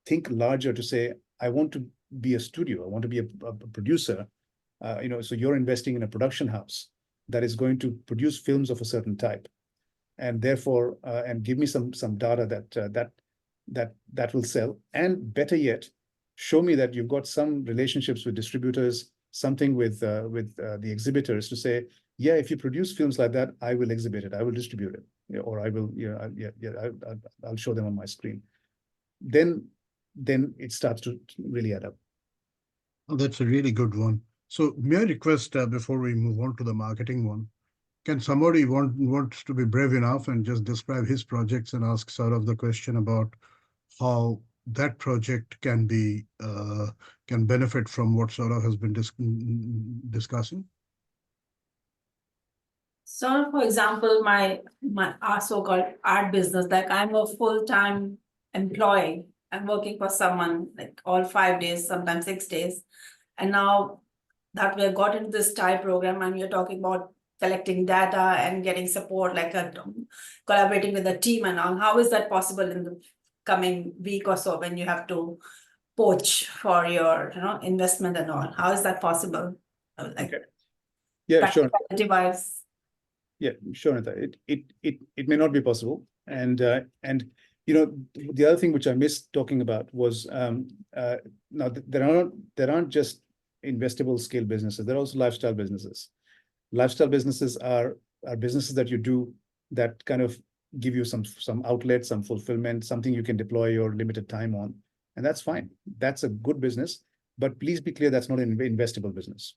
think larger to say, I want to be a studio, I want to be a producer, so you're investing in a production house that is going to produce films of a certain type, and therefore, and give me some data that will sell, and better yet, show me that you've got some relationships with distributors, something with the exhibitors to say, yeah, if you produce films like that, I will exhibit it, I will distribute it, or I will, I'll show them on my screen. Then it starts to really add up. Oh, that's a really good one. So may I request, before we move on to the marketing one, can somebody wants to be brave enough and just describe his projects and ask Saurabh the question about how that project can benefit from what Saurabh has been discussing? So, for example, my so-called art business, like I'm a full-time employee. I'm working for someone like all 5 days, sometimes 6 days. And now that we have got into this TiE program, and we're talking about collecting data and getting support, like collaborating with a team and all, how is that possible in the coming week or so when you have to poach for your investment and all? How is that possible? Like, okay. Yeah, sure. Device. Yeah, sure. It may not be possible, and the other thing which I missed talking about was now there aren't just investable scale businesses. There are also lifestyle businesses. Lifestyle businesses are businesses that you do that kind of give you some outlet, some fulfillment, something you can deploy your limited time on, and that's fine. That's a good business. but please be clear that's not an investable business.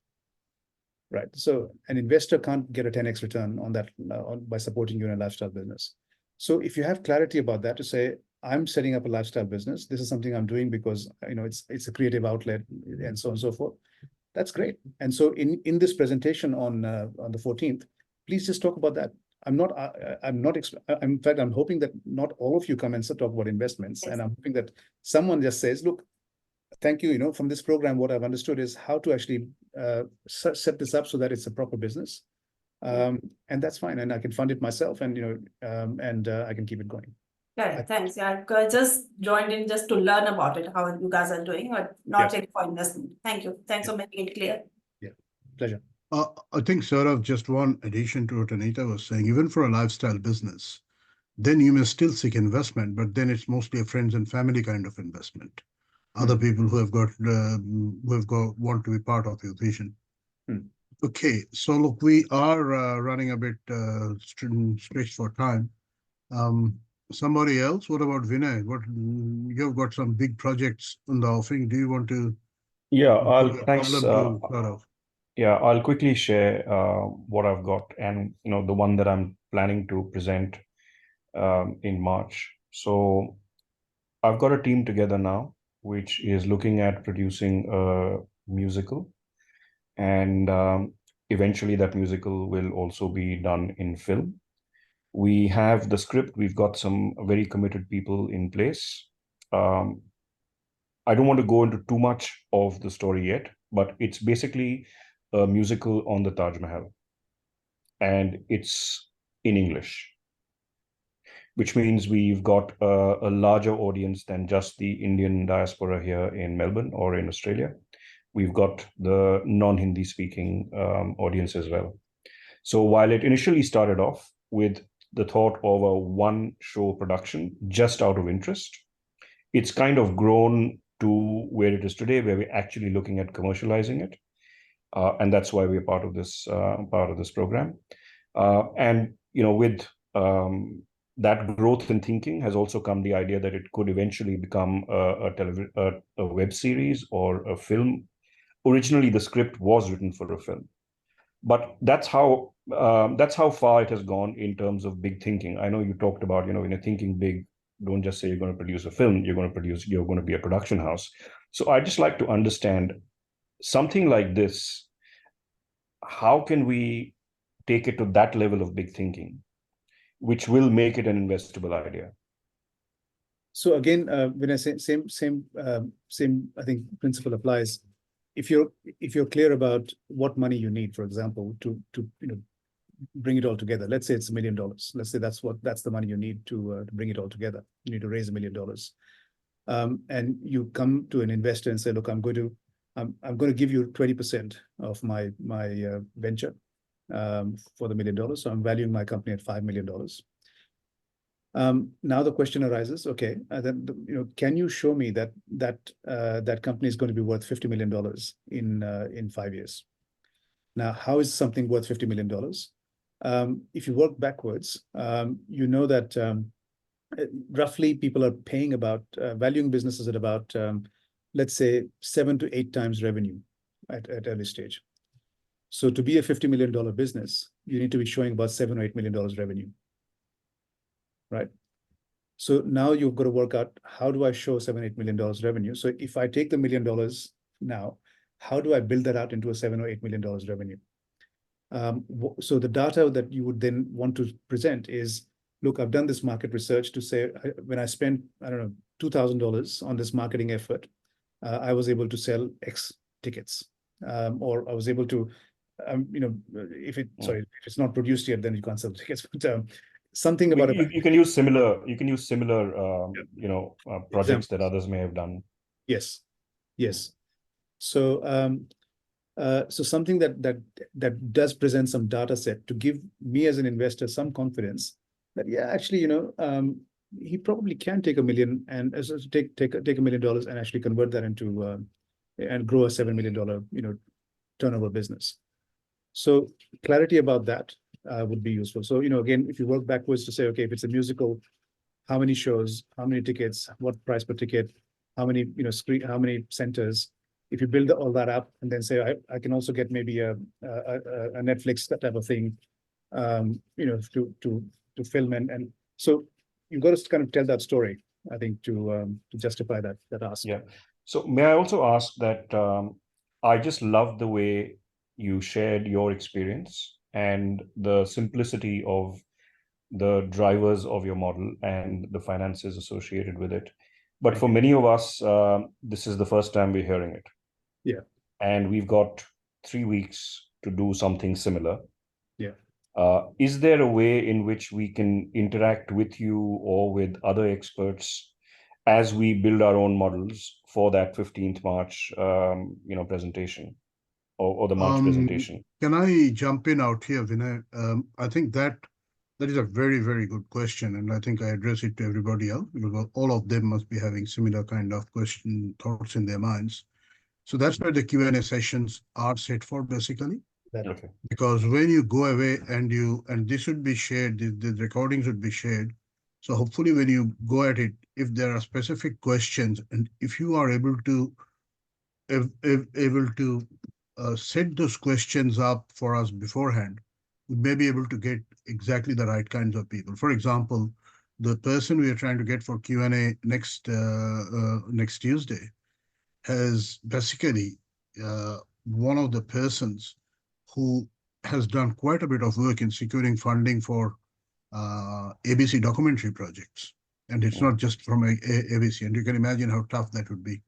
Right. So an investor can't get a 10x return on that by supporting you in a lifestyle business. So if you have clarity about that, to say, I'm setting up a lifestyle business, this is something I'm doing because it's a creative outlet and so on and so forth. That's great. And so in this presentation on the 14th, please just talk about that. In fact, I'm hoping that not all of you come and talk about investments. Yes. And I'm hoping that someone just says, look, thank you, from this program, what I've understood is how to actually set this up so that it's a proper business. And that's fine. And I can fund it myself and, I can keep it going. Yeah, thanks. Yeah, I just joined in just to learn about it, how you guys are doing, but not yet for investment. Thank you. Thanks for making it clear. Yeah, pleasure. I think, Saurabh, just one addition to what Anita was saying, even for a lifestyle business, then you may still seek investment, but then it's mostly a friends and family kind of investment. Other people who want to be part of your vision. Okay, so look, we are running a bit stretched for time. Somebody else? What about Vinay? You've got some big projects in the offing. Do you want to? Yeah, thanks. Yeah, I'll quickly share what I've got, and the one that I'm planning to present in March. So I've got a team together now, which is looking at producing a musical, and eventually that musical will also be done in film. We have the script. We've got some very committed people in place. I don't want to go into too much of the story yet, but it's basically a musical on the Taj Mahal, and it's in English, which means we've got a larger audience than just the Indian diaspora here in Melbourne or in Australia. We've got the non-Hindi speaking audience as well. So while it initially started off with the thought of a one-show production just out of interest, it's kind of grown to where it is today, where we're actually looking at commercializing it. And that's why we're part of this program. And with that growth in thinking has also come the idea that it could eventually become a web series or a film. Originally, the script was written for a film, but that's how far it has gone in terms of big thinking. I know you talked about, when you're thinking big, don't just say you're going to produce a film. You're going to be a production house. So I just like to understand something like this. How can we take it to that level of big thinking, which will make it an investable idea? So again, when I say same, I think principle applies. If you're clear about what money you need, for example, to bring it all together. Let's say it's $1 million. Let's say that's the money you need to bring it all together. You need to raise $1 million, and you come to an investor and say, "Look, I'm going to give you 20% of my venture for the $1 million. So I'm valuing my company at $5 million." Now the question arises: okay, then can you show me that company is going to be worth $50 million in 5 years? Now, how is something worth $50 million? If you work backwards, that roughly people are paying about valuing businesses at about let's say 7 to 8 times revenue at early stage. So to be a $50 million business, you need to be showing about $7 or $8 million revenue, right? So now you've got to work out, how do I show $7, $8 million revenue? So if I take the $1 million now, how do I build that out into a $7 or $8 million revenue? So the data that you would then want to present is, look, I've done this market research to say, when I spent, I don't know, $2,000 on this marketing effort, I was able to sell X tickets, or I was able to, if it's not produced yet, then you can't sell tickets. But something about you can use similar projects that others may have done. Yes. So so something that does present some data set to give me as an investor some confidence that actually he probably can take $1 million and take $1 million and actually convert that into and grow a $7 million turnover business. So clarity about that would be useful. So again, if you work backwards to say, okay, if it's a musical, how many shows, how many tickets, what price per ticket, how many how many centers, if you build all that up and then say, I can also get maybe a Netflix type of thing, to film and so you've got to kind of tell that story, I think, to justify that ask. Yeah. So may I also ask that I just love the way you shared your experience and the simplicity of the drivers of your model and the finances associated with it. But for many of us, this is the first time we're hearing it. Yeah. And we've got 3 weeks to do something similar. Yeah. Is there a way in which we can interact with you or with other experts as we build our own models for that 15th March, presentation or the March presentation? Can I jump in out here, Vinay? I think that is a very, very good question, and I think I address it to everybody else because all of them must be having similar kind of thoughts in their minds. So that's where the Q&A sessions are set for, basically. Okay. Because when you go away and this should be shared, the recordings would be shared. So hopefully when you go at it, if there are specific questions and if you are able to set those questions up for us beforehand, we may be able to get exactly the right kinds of people. For example, the person we are trying to get for Q&A next Tuesday has basically one of the persons who has done quite a bit of work in securing funding for ABC documentary projects. And it's not just from ABC, and you can imagine how tough that would be.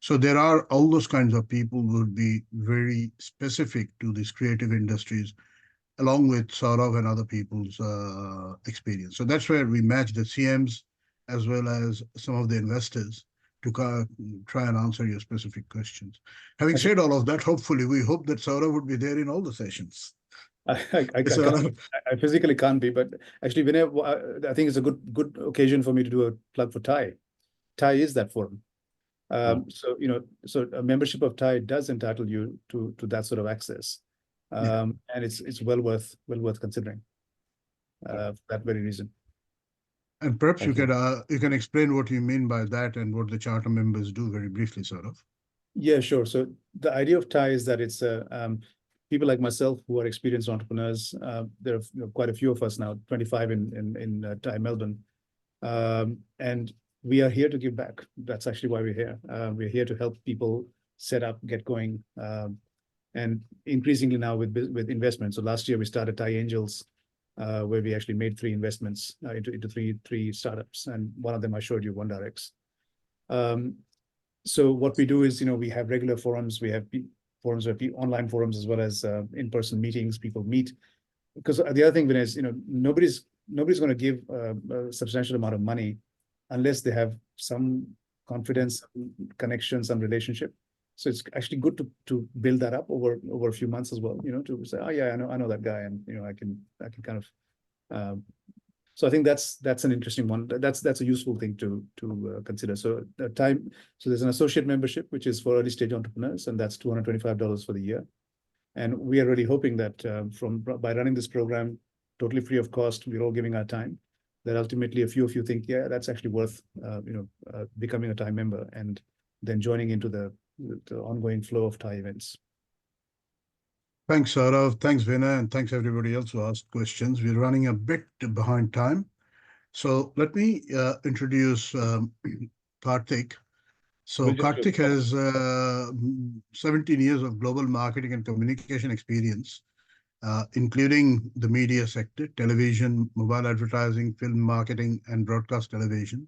So there are all those kinds of people who would be very specific to these creative industries, along with Saurabh and other people's experience. So that's where we match the CMs as well as some of the investors to try and answer your specific questions. Having said all of that, hopefully, we hope that Saurabh would be there in all the sessions. I physically can't be, but actually, Vinay, I think it's a good occasion for me to do a plug for TiE. TiE is that forum. So a membership of TiE does entitle you to that sort of access, and it's well worth considering for that very reason. And perhaps you can explain what you mean by that and what the charter members do very briefly, Saurabh. Yeah, sure. So the idea of TiE is that it's people like myself who are experienced entrepreneurs. There are quite a few of us now, 25 in TiE Melbourne, and we are here to give back. That's actually why we're here. We're here to help people set up, get going, and increasingly now with investment. So last year we started TiE Angels, where we actually made 3 investments into three startups, and one of them I showed you, OneDirects. So what we do is, we have regular forums. We have forums where online forums as well as in-person meetings. People meet, because the other thing is, nobody's going to give a substantial amount of money unless they have some confidence, connection, some relationship. So it's actually good to build that up over a few months as well. To say, oh yeah, I know that guy, and I can kind of. So I think that's an interesting one. That's a useful thing to consider. So there's an associate membership which is for early stage entrepreneurs, and that's $225 for the year. And we are really hoping that by running this program totally free of cost, we're all giving our time, that ultimately a few of you think, yeah, that's actually worth becoming a TiE member and then joining into the ongoing flow of TiE events. Thanks, Saurabh. Thanks, Vinay, and thanks everybody else who asked questions. We're running a bit behind time. So let me introduce Kartik. So Kartik has 17 years of global marketing and communication experience, including the media sector, television, mobile advertising, film marketing, and broadcast television.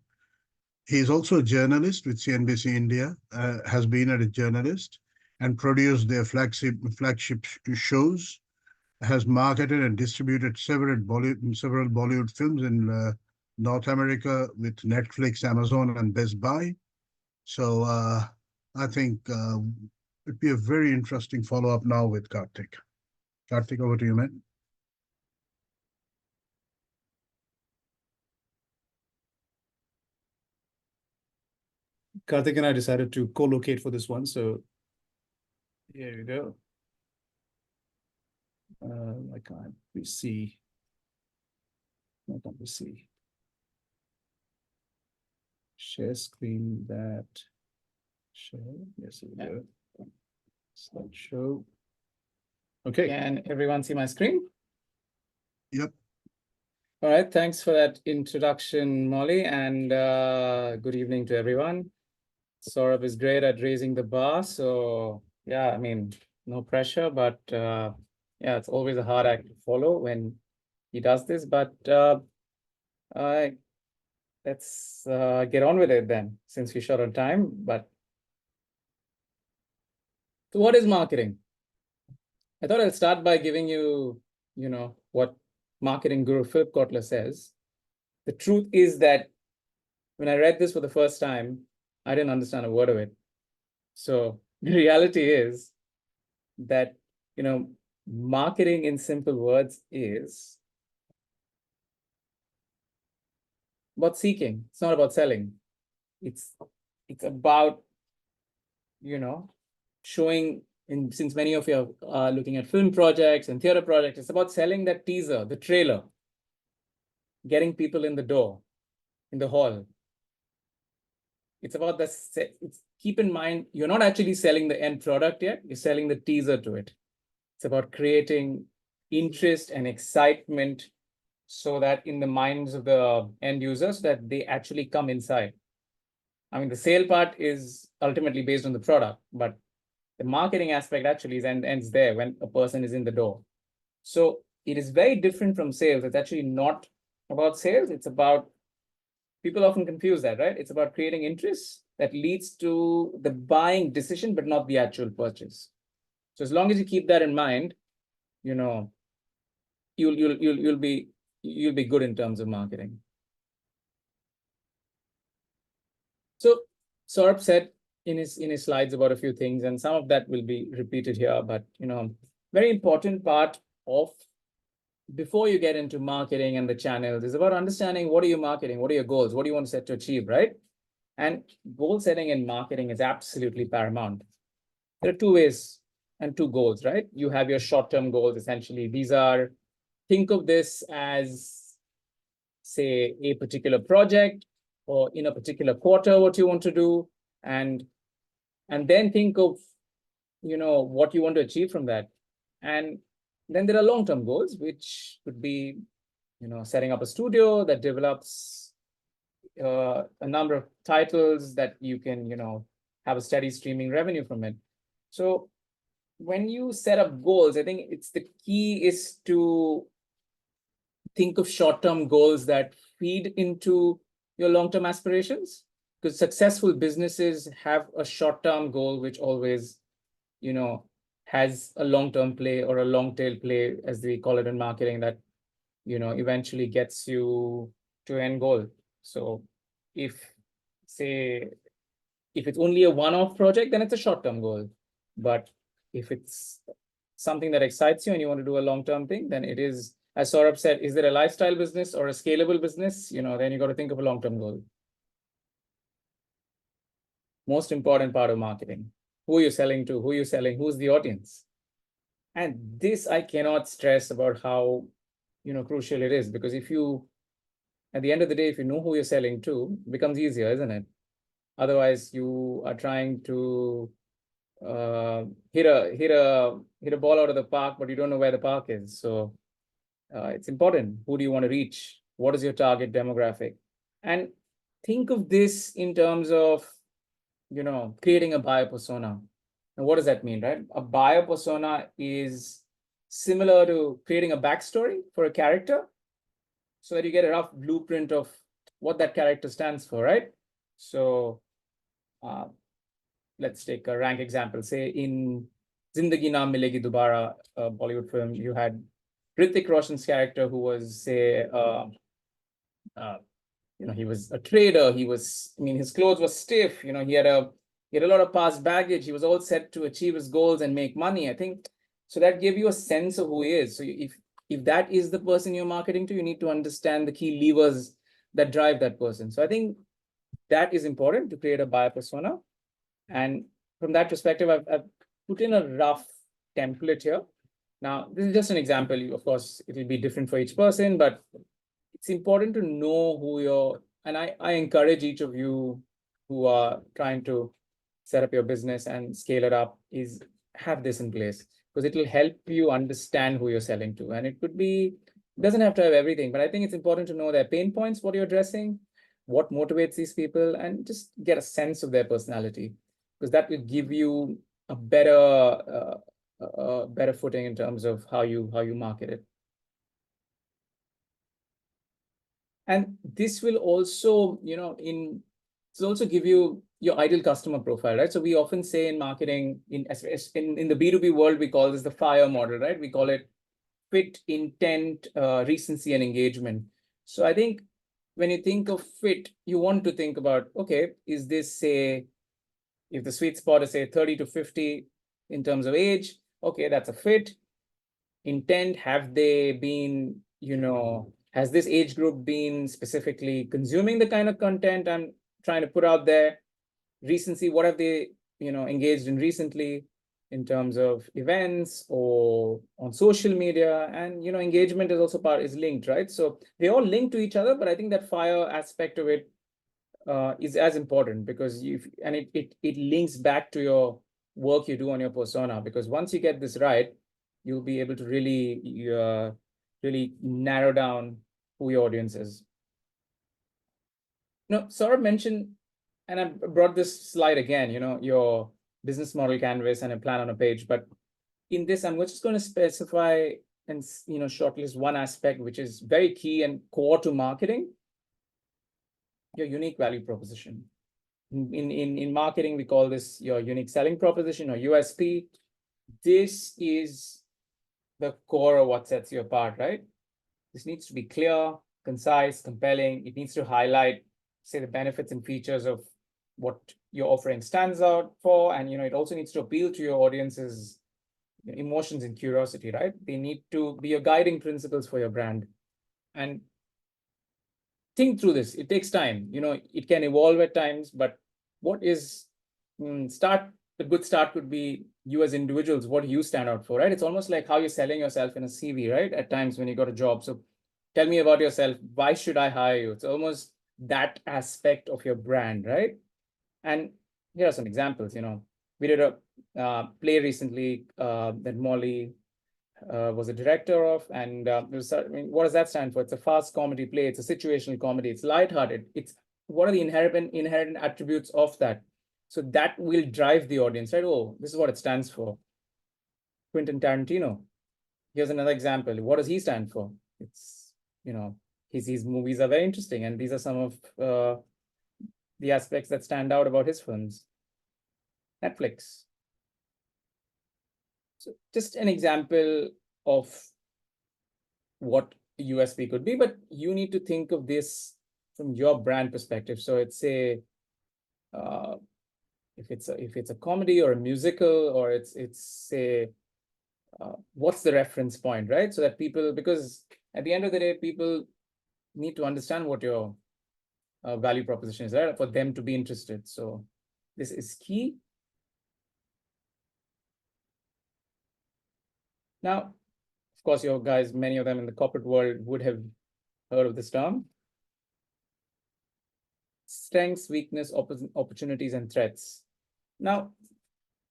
He is also a journalist with CNBC India, has been a journalist and produced their flagship shows, has marketed and distributed several Bollywood films in North America with Netflix, Amazon, and Best Buy. So I think it'd be a very interesting follow-up now with Kartik. Kartik, over to you, man. Kartik and I decided to co-locate for this one, so here you go. I can't see. I can't see. Share screen that. Share. Yes, here we go. Slideshow. Okay. Can everyone see my screen? Yep. All right, thanks for that introduction, Molly, and good evening to everyone. Saurabh is great at raising the bar, so yeah, I mean, no pressure, but yeah, it's always a hard act to follow when he does this, but let's get on with it then, since we're short on time. But so what is marketing? I thought I'll start by giving you, what marketing guru Philip Kotler says. The truth is that when I read this for the first time, I didn't understand a word of it. So the reality is that, marketing in simple words is about seeking. It's not about selling. It's about, showing, since many of you are looking at film projects and theater projects, it's about selling that teaser, the trailer, getting people in the door, in the hall. It's about keep in mind, you're not actually selling the end product yet, you're selling the teaser to it. It's about creating interest and excitement so that in the minds of the end users that they actually come inside. I mean, the sale part is ultimately based on the product, but the marketing aspect actually ends there when a person is in the door. So it is very different from sales. It's actually not about sales. It's about, people often confuse that, right? It's about creating interest that leads to the buying decision, but not the actual purchase. So as long as you keep that in mind, you'll be good in terms of marketing. So Saurabh said in his slides about a few things, and some of that will be repeated here, but very important part of before you get into marketing and the channels is about understanding what are you marketing, what are your goals, what do you want to set to achieve, right? And goal setting in marketing is absolutely paramount. There are two ways and two goals, right? You have your short-term goals, essentially. These are, think of this as, say, a particular project or in a particular quarter, what you want to do, and then think of, what you want to achieve from that. And then there are long-term goals, which could be, setting up a studio that develops a number of titles that you can, have a steady streaming revenue from it. So when you set up goals, I think the key is to think of short-term goals that feed into your long-term aspirations, because successful businesses have a short-term goal, which always, has a long-term play or a long-tail play, as we call it in marketing, that, eventually gets you to end goal. So if it's only a one-off project, then it's a short-term goal. But if it's something that excites you and you want to do a long-term thing, then it is, as Saurabh said, is there a lifestyle business or a scalable business? Then you got to think of a long-term goal. Most important part of marketing: who are you selling to, who are you selling, who's the audience? And this I cannot stress about how crucial it is, because if you, at the end of the day, if you know who you're selling to, it becomes easier, isn't it? Otherwise, you are trying to hit a ball out of the park, but you don't know where the park is. So it's important. Who do you want to reach? What is your target demographic? And think of this in terms of, creating a buyer persona. And what does that mean, right? A buyer persona is similar to creating a backstory for a character, so that you get a rough blueprint of what that character stands for, right? So let's take a rank example. Say in Zindagi Na Milegi Dobara, a Bollywood film, you had Hrithik Roshan's character, who was, say, he was a trader. His clothes were stiff. He had a lot of past baggage. He was all set to achieve his goals and make money. I think so that gave you a sense of who he is. So if that is the person you're marketing to, you need to understand the key levers that drive that person. So I think that is important to create a buyer persona. And from that perspective, I've put in a rough template here. Now, this is just an example. Of course, it will be different for each person, but it's important to know who you're, and I encourage each of you who are trying to set up your business and scale it up, is have this in place, because it will help you understand who you're selling to. And it could be, doesn't have to have everything, but I think it's important to know their pain points, what you're addressing, what motivates these people, and just get a sense of their personality, because that will give you a better footing in terms of how you market it. And this will also, this will also give you your ideal customer profile, right? So we often say in marketing, in the B2B world, we call this the FIRE model, right? We call it fit, intent, recency, and engagement. So I think when you think of fit, you want to think about, okay, is this, say, if the sweet spot is, say, 30 to 50 in terms of age, okay, that's a fit. Intent, have they been, has this age group been specifically consuming the kind of content I'm trying to put out there? Recency, what have they, engaged in recently in terms of events or on social media? And, engagement is also is linked, right? So they all link to each other, but I think that FIRE aspect of it is as important, because it links back to your work you do on your persona, because once you get this right, you'll be able to really narrow down who your audience is. Saurabh mentioned, and I brought this slide again, your business model canvas and a plan on a page, but in this, I'm just going to specify and, shortlist one aspect, which is very key and core to marketing: your unique value proposition. In marketing, we call this your unique selling proposition, or USP. This is the core of what sets you apart, right? This needs to be clear, concise, compelling. It needs to highlight, say, the benefits and features of what your offering stands out for. And, it also needs to appeal to your audience's emotions and curiosity, right? They need to be your guiding principles for your brand. And think through this. It takes time. It can evolve at times, but what is a good start could be you as individuals, what you stand out for, right? It's almost like how you're selling yourself in a CV, right? At times when you got a job. So tell me about yourself. Why should I hire you? It's almost that aspect of your brand, right? And here are some examples. We did a play recently that Molly was a director of, and what does that stand for? It's a fast comedy play. It's a situational comedy. It's lighthearted. It's what are the inherent attributes of that? So that will drive the audience, right? Oh, this is what it stands for. Quentin Tarantino. Here's another example. What does he stand for? It's, his movies are very interesting, and these are some of the aspects that stand out about his films. Netflix. So just an example of what USP could be, but you need to think of this from your brand perspective. So it's if it's a comedy or a musical, or it's what's the reference point, right? So that people, because at the end of the day, people need to understand what your value proposition is, right? For them to be interested. So this is key. Now, of course, your guys, many of them in the corporate world would have heard of this term. Strengths, weakness, opportunities, and threats. Now,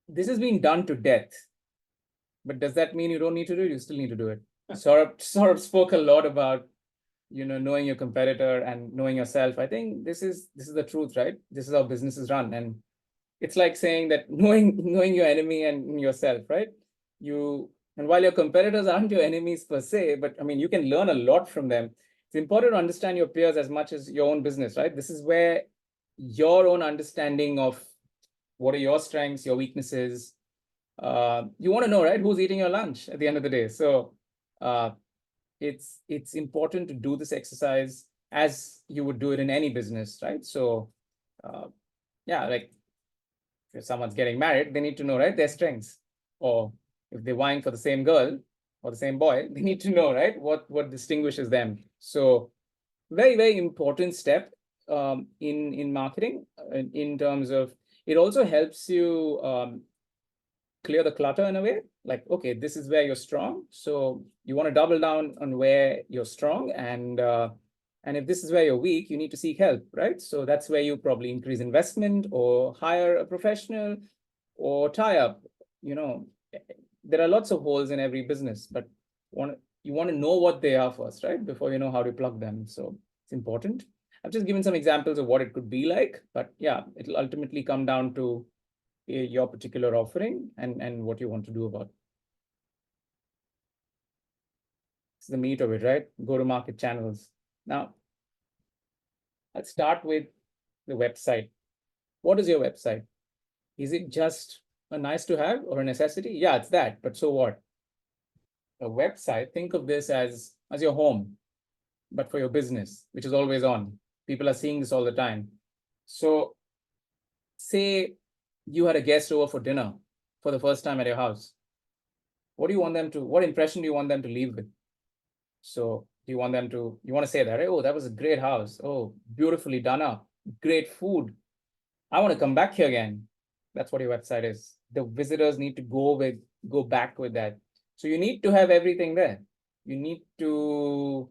this has been done to death, but does that mean you don't need to do it? You still need to do it. Saurabh spoke a lot about, knowing your competitor and knowing yourself. I think this is the truth, right? This is how businesses run. And it's like saying that knowing your enemy and yourself, right? And while your competitors aren't your enemies per se, but I mean, you can learn a lot from them. It's important to understand your peers as much as your own business, right? This is where your own understanding of what are your strengths, your weaknesses. You want to know, right? Who's eating your lunch at the end of the day? So it's important to do this exercise as you would do it in any business, right? So yeah, like if someone's getting married, they need to know, right, their strengths. Or if they're vying for the same girl or the same boy, they need to know, right, what distinguishes them. So very, very important step in marketing in terms of, it also helps you clear the clutter in a way. Like, okay, this is where you're strong. So you want to double down on where you're strong. And if this is where you're weak, you need to seek help, right? So that's where you probably increase investment or hire a professional or tie up, there are lots of holes in every business, but you want to know what they are first, right? Before you know how to plug them. So it's important. I've just given some examples of what it could be like, but yeah, it'll ultimately come down to your particular offering and what you want to do about it. It's the meat of it, right? Go-to-market channels. Now, let's start with the website. What is your website? Is it just a nice to have or a necessity? Yeah, it's that, but so what? A website, think of this as your home, but for your business, which is always on. People are seeing this all the time. So say you had a guest over for dinner for the first time at your house. What impression do you want them to leave with? So you want to say that, oh, that was a great house. Oh, beautifully done up, great food. I want to come back here again. That's what your website is. The visitors need to go back with that. So you need to have everything there. You need to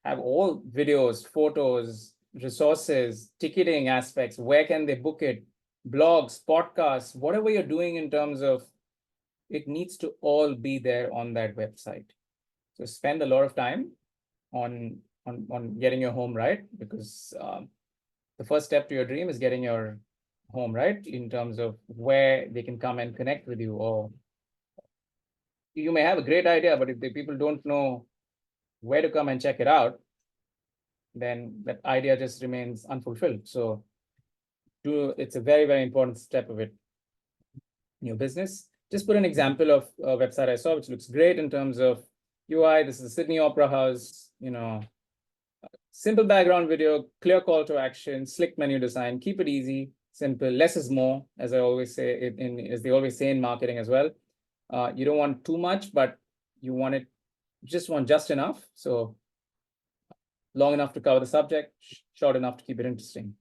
have all videos, photos, resources, ticketing aspects. Where can they book it? Blogs, podcasts, whatever you're doing in terms of, it needs to all be there on that website. So spend a lot of time on getting your home right, because the first step to your dream is getting your home right in terms of where they can come and connect with you. Or you may have a great idea, but if the people don't know where to come and check it out, then that idea just remains unfulfilled. So it's a very, very important step of it in your business. Just put an example of a website I saw, which looks great in terms of UI. This is the Sydney Opera House, simple background video, clear call to action, slick menu design, keep it easy, simple, less is more, as I always say, as they always say in marketing as well. You don't want too much, but you want just enough. So long enough to cover the subject, short enough to keep it interesting.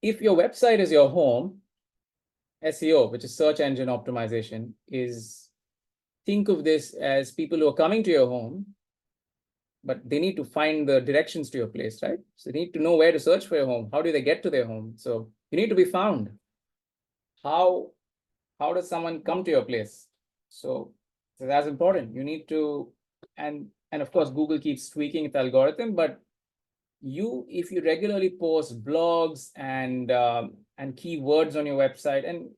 If your website is your home, SEO, which is search engine optimization, think of this as people who are coming to your home, but they need to find the directions to your place, right? So they need to know where to search for your home. How do they get to their home? So you need to be found. How does someone come to your place? So that's important. You need to, and of course, Google keeps tweaking its algorithm, but if you regularly post blogs and keywords on your website, and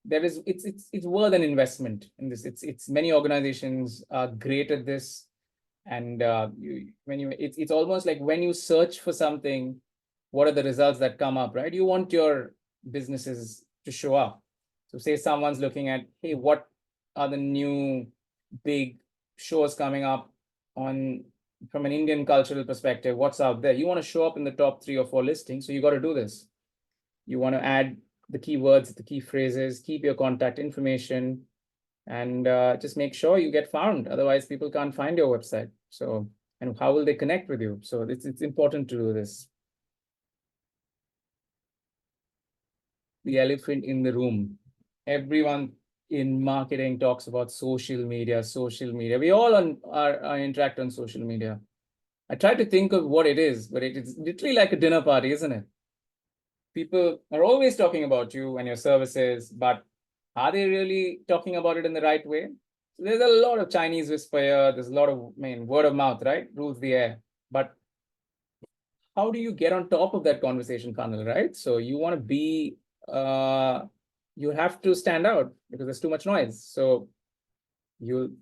it's worth an investment in this. It's many organizations are great at this, and it's almost like when you search for something, what are the results that come up, right? You want your businesses to show up. So say someone's looking at, hey, what are the new big shows coming up from an Indian cultural perspective, what's out there? You want to show up in the top 3 or 4 listings, so you got to do this. You want to add the keywords, the key phrases, keep your contact information, and just make sure you get found. Otherwise, people can't find your website. So, and how will they connect with you? So it's important to do this. The elephant in the room. Everyone in marketing talks about social media. We all are interact on social media. I try to think of what it is, but it's literally like a dinner party, isn't it? People are always talking about you and your services, but are they really talking about it in the right way? So there's a lot of Chinese whisper here. There's a lot of word of mouth, right? Rules the air. But how do you get on top of that conversation funnel, right? So you want to be, you have to stand out because there's too much noise. So and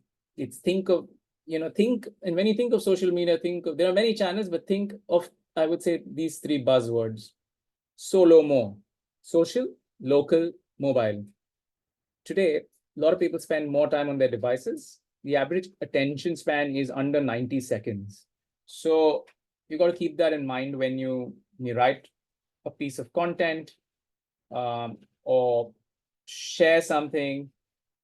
when you think of social media, there are many channels, but think of, I would say, these 3 buzzwords. SOLO-MO, social, local, mobile. Today, a lot of people spend more time on their devices. The average attention span is under 90 seconds. So you got to keep that in mind when you write a piece of content or share something.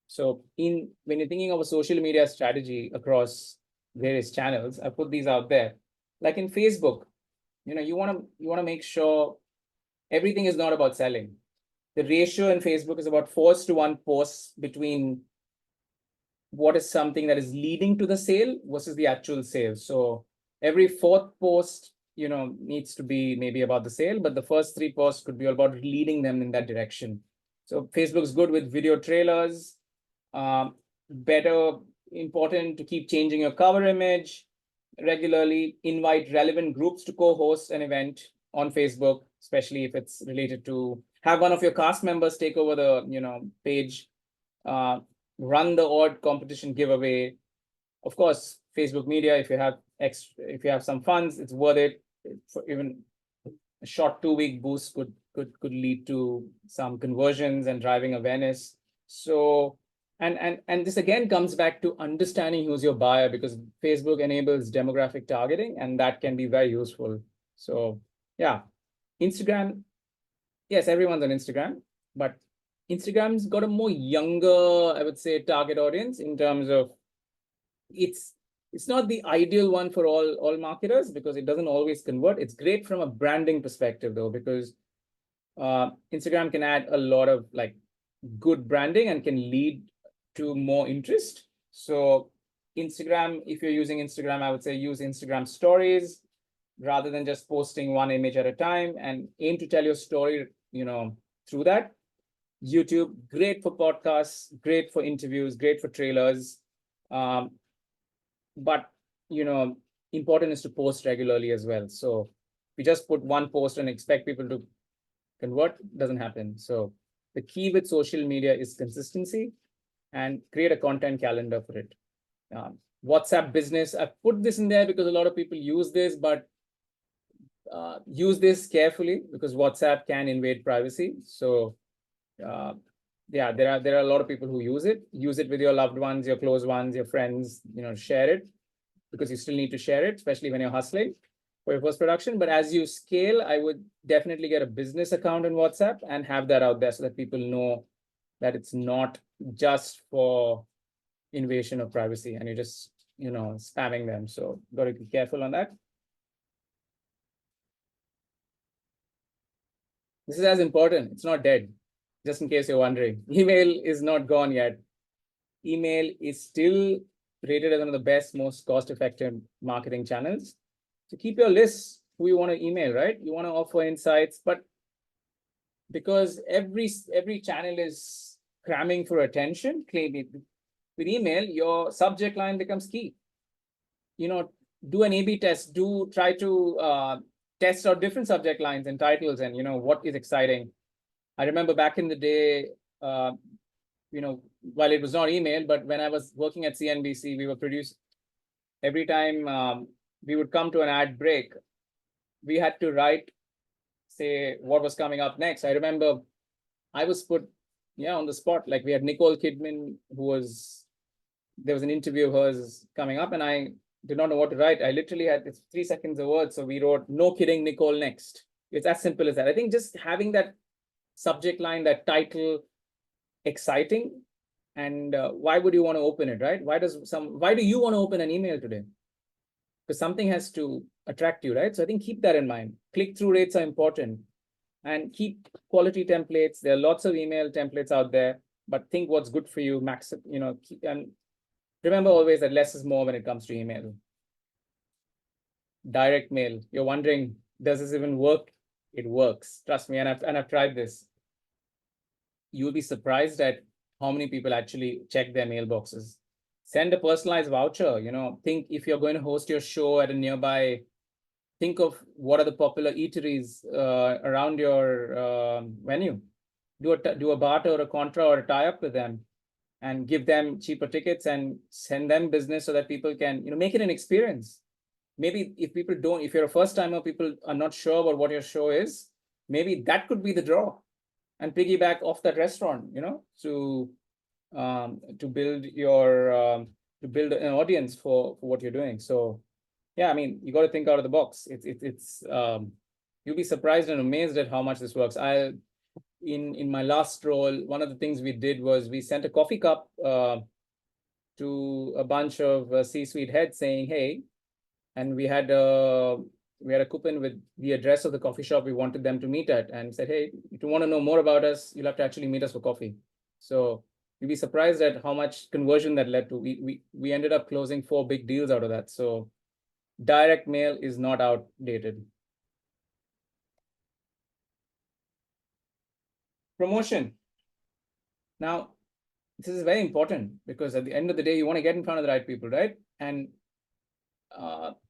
So when you're thinking of a social media strategy across various channels, I put these out there. Like in Facebook, you want to make sure everything is not about selling. The ratio in Facebook is about 4:1 posts between what is something that is leading to the sale versus the actual sale. So every 4th post, needs to be maybe about the sale, but the first 3 posts could be about leading them in that direction. So Facebook's good with video trailers, important to keep changing your cover image, regularly invite relevant groups to co-host an event on Facebook, especially if it's related to, have one of your cast members take over the page, run the odd competition giveaway. Of course, Facebook media, if you have some funds, it's worth it. For even a short 2-week boost could lead to some conversions and driving awareness. So, and this again comes back to understanding who's your buyer, because Facebook enables demographic targeting, and that can be very useful. So yeah, Instagram, yes, everyone's on Instagram, but Instagram's got a more younger, I would say, target audience in terms of it's not the ideal one for all marketers because it doesn't always convert. It's great from a branding perspective though, because Instagram can add a lot of like good branding and can lead to more interest. So Instagram, if you're using Instagram, I would say use Instagram stories rather than just posting one image at a time, and aim to tell your story, through that. YouTube, great for podcasts, great for interviews, great for trailers. But important is to post regularly as well. So if you just put one post and expect people to convert, doesn't happen. So the key with social media is consistency and create a content calendar for it. WhatsApp business, I put this in there because a lot of people use this, but use this carefully because WhatsApp can invade privacy. So yeah, there are a lot of people who use it with your loved ones, your close ones, your friends, share it, because you still need to share it, especially when you're hustling for your first production. But as you scale, I would definitely get a business account in WhatsApp and have that out there so that people know that it's not just for invasion of privacy and you're just spamming them. So got to be careful on that. This is as important. It's not dead. Just in case you're wondering, email is not gone yet. Email is still rated as one of the best, most cost-effective marketing channels. So keep your lists who you want to email, right? You want to offer insights, but because every channel is cramming for attention, with email, your subject line becomes key. Do an A/B test. Try to test out different subject lines and titles, and what is exciting. I remember back in the day, while it was not email, but when I was working at CNBC, we were producing every time we would come to an ad break, we had to write, say, what was coming up next. I remember I was put on the spot. Like we had Nicole Kidman, there was an interview of hers coming up, and I did not know what to write. I literally had 3 seconds of words. So we wrote, "No kidding, Nicole, next." It's as simple as that. I think just having that subject line, that title, exciting. And why would you want to open it, right? Why do you want to open an email today? Because something has to attract you, right? So I think keep that in mind. Click-through rates are important, and keep quality templates. There are lots of email templates out there, but think what's good for you. And remember always that less is more when it comes to email. Direct mail. You're wondering, does this even work? It works. Trust me, and I've tried this. You'll be surprised at how many people actually check their mailboxes. Send a personalized voucher. Think if you're going to host your show at a nearby, think of what are the popular eateries around your venue. Do a barter or a contra or a tie-up with them, and give them cheaper tickets and send them business so that people can make it an experience. Maybe if you're a first timer, people are not sure about what your show is, maybe that could be the draw, and piggyback off that restaurant, to build an audience for what you're doing. So yeah, I mean, you got to think out of the box. It's you'll be surprised and amazed at how much this works. In my last role, one of the things we did was we sent a coffee cup to a bunch of C-suite heads saying, "Hey," and we had a coupon with the address of the coffee shop we wanted them to meet at, and said, "Hey, if you want to know more about us, you'll have to actually meet us for coffee." So you'll be surprised at how much conversion that led to. We ended up closing 4 big deals out of that. So direct mail is not outdated. Promotion. Now, this is very important because at the end of the day, you want to get in front of the right people, right? And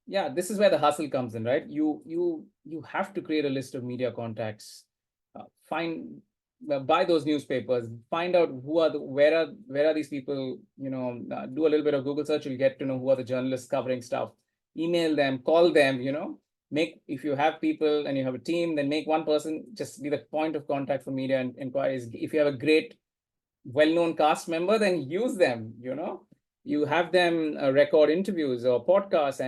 yeah, this is where the hustle comes in, right? You have to create a list of media contacts, buy those newspapers, find out where are these people, do a little bit of Google search, you'll get to know who are the journalists covering stuff, email them, call them, if you have people and you have a team, then make one person just be the point of contact for media and inquiries. If you have a great well-known cast member, then use them, you have them record interviews or podcasts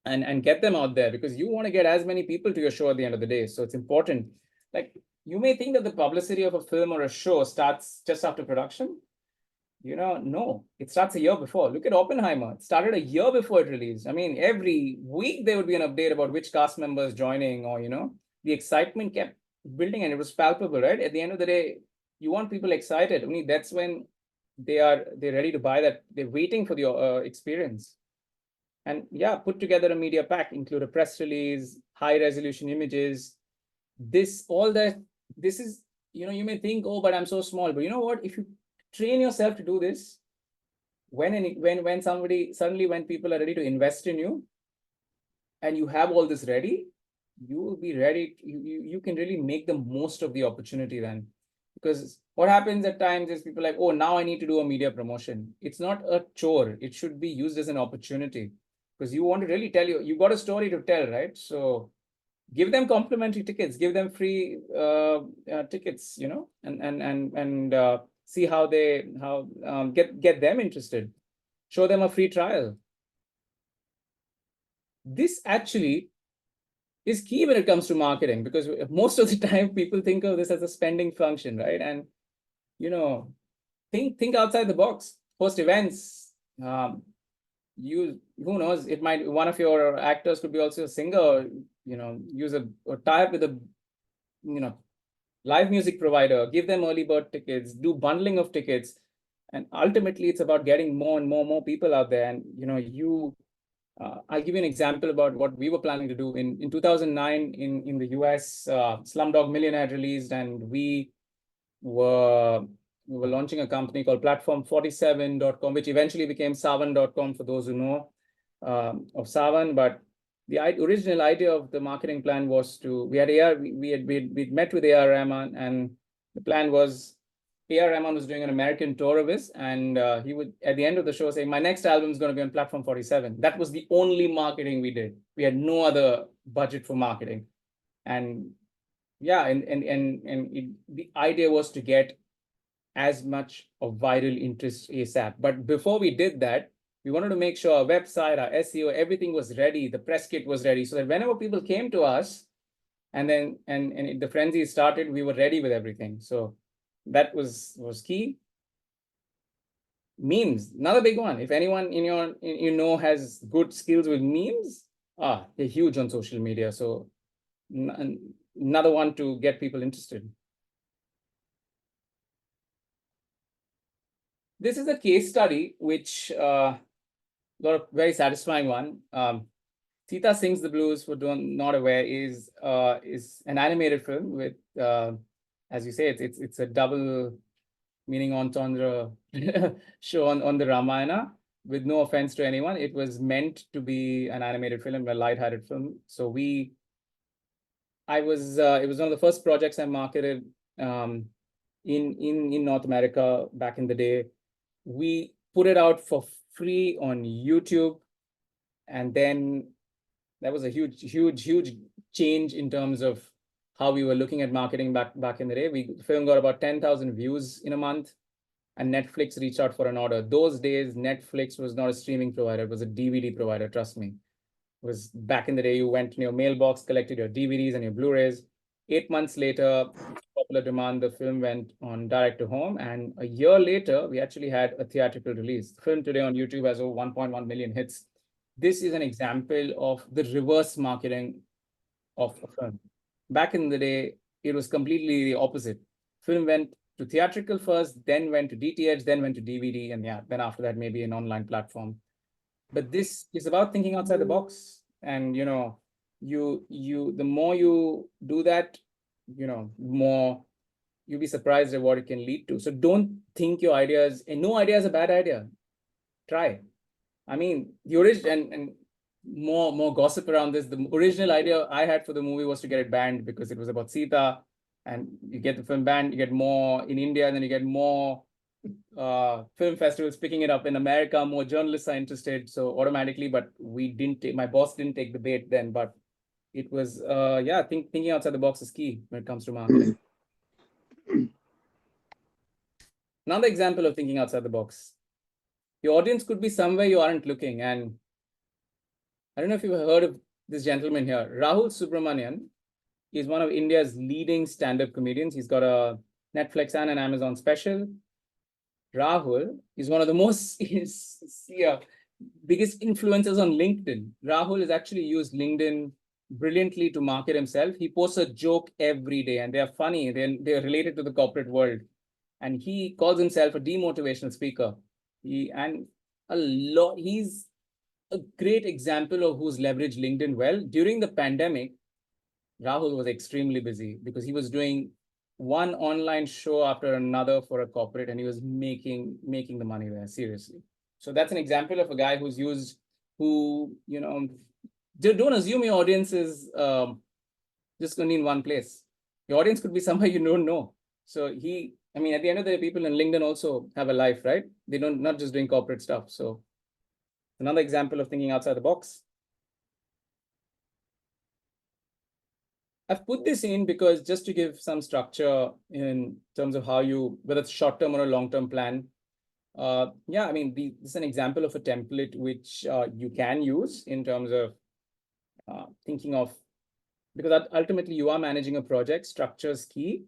and get them out there, because you want to get as many people to your show at the end of the day. So it's important. Like, you may think that the publicity of a film or a show starts just after production. No, it starts a year before. Look at Oppenheimer. It started a year before it released. I mean, every week there would be an update about which cast member is joining, or, the excitement kept building and it was palpable, right? At the end of the day, you want people excited. I mean, that's when they're ready to buy that. They're waiting for the experience. And yeah, put together a media pack, include a press release, high resolution images. This is, you may think, oh, but I'm so small. But you know what? If you train yourself to do this, when people are ready to invest in you and you have all this ready, you will be ready. You can really make the most of the opportunity then. Because what happens at times is people are like, oh, now I need to do a media promotion. It's not a chore. It should be used as an opportunity, because you want to really tell you got a story to tell, right? So give them complimentary tickets, give them free tickets, and see how get them interested. Show them a free trial. This actually is key when it comes to marketing, because most of the time people think of this as a spending function, right? And think outside the box. Host events. Who knows? It might, one of your actors could be also a singer, or, use or tie up with a live music provider, give them early bird tickets, do bundling of tickets, and ultimately it's about getting more and more people out there. And I'll give you an example about what we were planning to do in 2009 in the US. Slumdog Millionaire released, and we were launching a company called platform47.com, which eventually became savan.com, for those who know of Savan. But the original idea of the marketing plan was we'd met with A.R. Rahman, and the plan was, A.R. Rahman was doing an American tour of his, and he would, at the end of the show, say, my next album is going to be on Platform 47. That was the only marketing we did. We had no other budget for marketing. And yeah, the idea was to get as much of viral interest ASAP. But before we did that, we wanted to make sure our website, our SEO, everything was ready. The press kit was ready, so that whenever people came to us, and then the frenzy started, we were ready with everything. So that was key. Memes, another big one. If anyone has good skills with memes, they're huge on social media. So another one to get people interested. This is a case study, which very satisfying one. Sita Sings the Blues, for not aware, is an animated film with, as you say, it's a double meaning entendre show on the Ramayana. With no offense to anyone, it was meant to be an animated film, a light-hearted film. So it was one of the first projects I marketed in North America back in the day. We put it out for free on YouTube, and then that was a huge change in terms of how we were looking at marketing back in the day. The film got about 10,000 views in a month, and Netflix reached out for an order. Those days, Netflix was not a streaming provider; it was a DVD provider. Trust me. It was back in the day. You went to your mailbox, collected your DVDs and your Blu-rays. 8 months later, popular demand, the film went on direct to home, and a year later, we actually had a theatrical release. The film today on YouTube has over 1.1 million hits. This is an example of the reverse marketing of a film. Back in the day, it was completely the opposite. Film went to theatrical first, then went to DTH, then went to DVD, and then after that, maybe an online platform. But this is about thinking outside the box. And, the more you do that, more you'll be surprised at what it can lead to. So don't think your ideas, and no idea is a bad idea. Try. I mean, the original and more gossip around this. The original idea I had for the movie was to get it banned because it was about Sita, and you get the film banned, you get more in India, and then you get more film festivals picking it up in America. More journalists are interested, so automatically. But we didn't take. My boss didn't take the bait then, but it was thinking outside the box is key when it comes to marketing. Another example of thinking outside the box. Your audience could be somewhere you aren't looking. And I don't know if you've heard of this gentleman here, Rahul Subramanian. He's one of India's leading stand-up comedians. He's got a Netflix and an Amazon special. Rahul is one of the most biggest influencers on LinkedIn. Rahul has actually used LinkedIn brilliantly to market himself. He posts a joke every day, and they're funny. They're related to the corporate world. And he calls himself a demotivational speaker. He's a great example of who's leveraged LinkedIn well. During the pandemic, Rahul was extremely busy because he was doing one online show after another for a corporate, and he was making the money there, seriously. So that's an example of a guy who's used, don't assume your audience is just only in one place. Your audience could be somewhere you don't know. So at the end of the day, people in LinkedIn also have a life, right? They don't, not just doing corporate stuff. So another example of thinking outside the box. I've put this in because just to give some structure in terms of how you, whether it's short-term or a long-term plan. This is an example of a template which you can use in terms of thinking of, because ultimately you are managing a project, structure is key,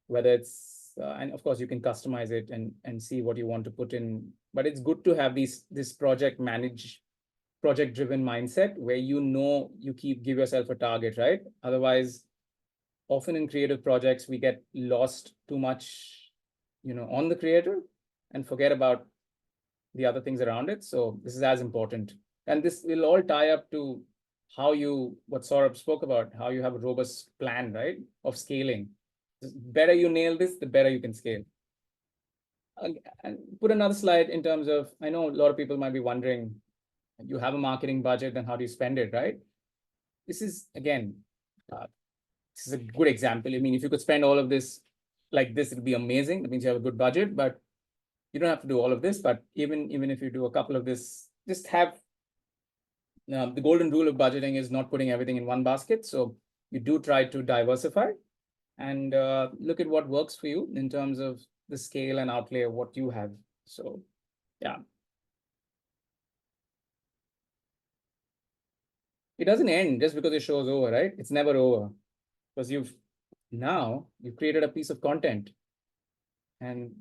whether it's, and of course you can customize it and see what you want to put in, but it's good to have this project-driven mindset where you give yourself a target, right? Otherwise, often in creative projects, we get lost too much, on the creator and forget about the other things around it. So this is as important. And this will all tie up to what Saurabh spoke about, how you have a robust plan, right, of scaling. The better you nail this, the better you can scale. And put another slide in terms of, I know a lot of people might be wondering, you have a marketing budget and how do you spend it, right? This is, again, this is a good example. I mean, if you could spend all of this like this, it'd be amazing. That means you have a good budget, but you don't have to do all of this. But even if you do a couple of this, just have the golden rule of budgeting is not putting everything in one basket. So you do try to diversify and look at what works for you in terms of the scale and outlay of what you have. So, yeah. It doesn't end just because the show's over, right? It's never over. Because you've created a piece of content. And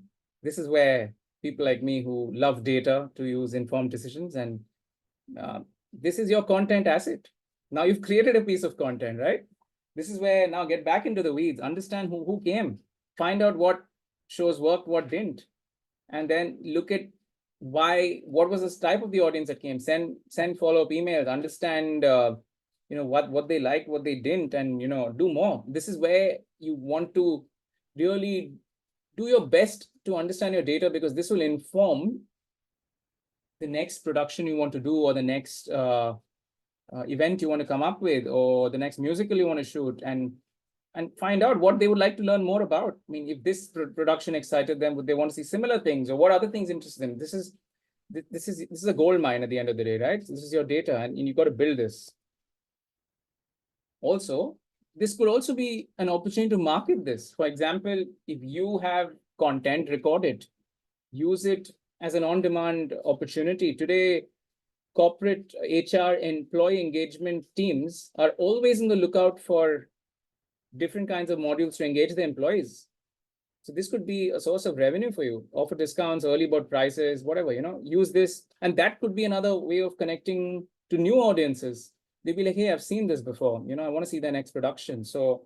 this is where people like me who love data to use informed decisions, and this is your content asset. Now you've created a piece of content, right? This is where now get back into the weeds, understand who came, find out what shows worked, what didn't, and then look at what was the type of the audience that came, send follow-up emails, understand what they liked, what they didn't, and do more. This is where you want to really do your best to understand your data, because this will inform the next production you want to do, or the next event you want to come up with, or the next musical you want to shoot, and find out what they would like to learn more about. I mean, if this production excited them, would they want to see similar things, or what other things interest them? This is a gold mine at the end of the day, right? So this is your data, and you've got to build this. Also, this could also be an opportunity to market this. For example, if you have content, record it, use it as an on-demand opportunity. Today, corporate HR employee engagement teams are always on the lookout for different kinds of modules to engage the employees. So this could be a source of revenue for you. Offer discounts, early bird prices, whatever, use this. And that could be another way of connecting to new audiences. They'd be like, hey, I've seen this before. I want to see the next production. So